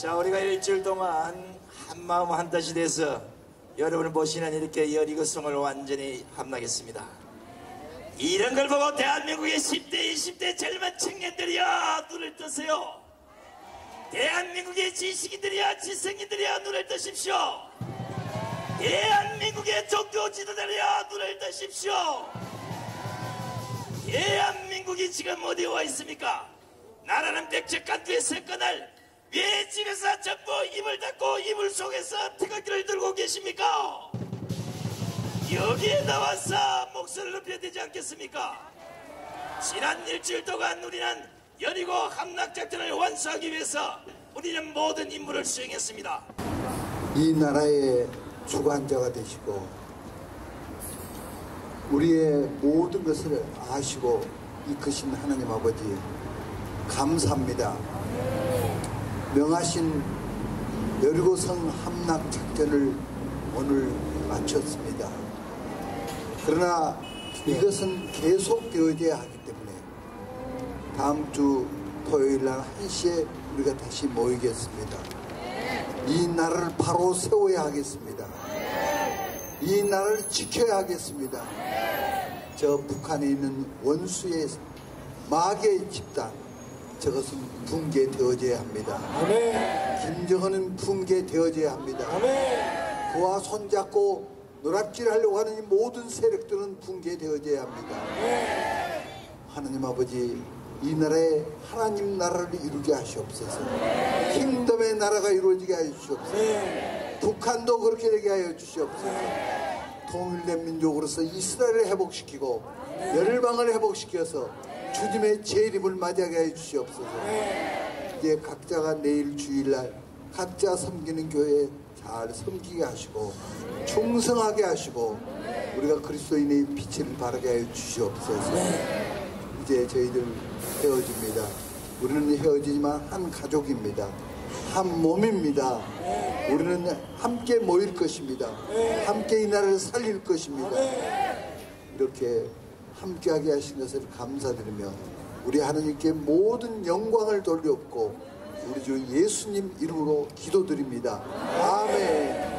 자, 우리가 일주일 동안 한마음 한뜻이 돼서 여러분을 모시는 이렇게 여리고성을 완전히 함락했습니다. 이런 걸 보고 대한민국의 10대, 20대 젊은 청년들이여 눈을 뜨세요. 대한민국의 지식인들이여 지성인들이여 눈을 뜨십시오. 대한민국의 종교 지도자들이여 눈을 뜨십시오. 대한민국이 지금 어디에 와 있습니까? 나라는 백척간두에 섰거늘 왜 집에서 전부 입을 닫고 이불 속에서 태극기를 들고 계십니까? 여기에 나와서 목소리를 높여야 되지 않겠습니까? 지난 일주일 동안 우리는 여리고 함락작전을 완수하기 위해서 우리는 모든 임무를 수행했습니다. 이 나라의 주관자가 되시고 우리의 모든 것을 아시고 이끄신 하나님 아버지 감사합니다. 명하신 여리고성 함락작전을 오늘 마쳤습니다. 그러나 이것은 계속되어져야 하기 때문에 다음 주 토요일 날 1시에 우리가 다시 모이겠습니다. 이 나라를 바로 세워야 하겠습니다. 이 나라를 지켜야 하겠습니다. 저 북한에 있는 원수의 마귀의 집단, 저것은 붕괴되어져야 합니다. 김정은은 붕괴되어져야 합니다. 그와 손잡고 노략질하려고 하는 이 모든 세력들은 붕괴되어져야 합니다. 하나님 아버지, 이 나라에 하나님 나라를 이루게 하시옵소서. 킹덤의 나라가 이루어지게 하시옵소서. 북한도 그렇게 되게 하여 주시옵소서. 통일된 민족으로서 이스라엘을 회복시키고 열방을 회복시켜서 주님의 재림을 맞이하게 해 주시옵소서. 이제 각자가 내일 주일날 각자 섬기는 교회에 잘 섬기게 하시고 충성하게 하시고 우리가 그리스도인의 빛을 바르게 해 주시옵소서. 이제 저희들 헤어집니다. 우리는 헤어지지만 한 가족입니다. 한 몸입니다. 우리는 함께 모일 것입니다. 함께 이 나라를 살릴 것입니다. 이렇게 함께하게 하신 것을 감사드리며 우리 하나님께 모든 영광을 돌려엎고 우리 주 예수님 이름으로 기도드립니다. 아멘.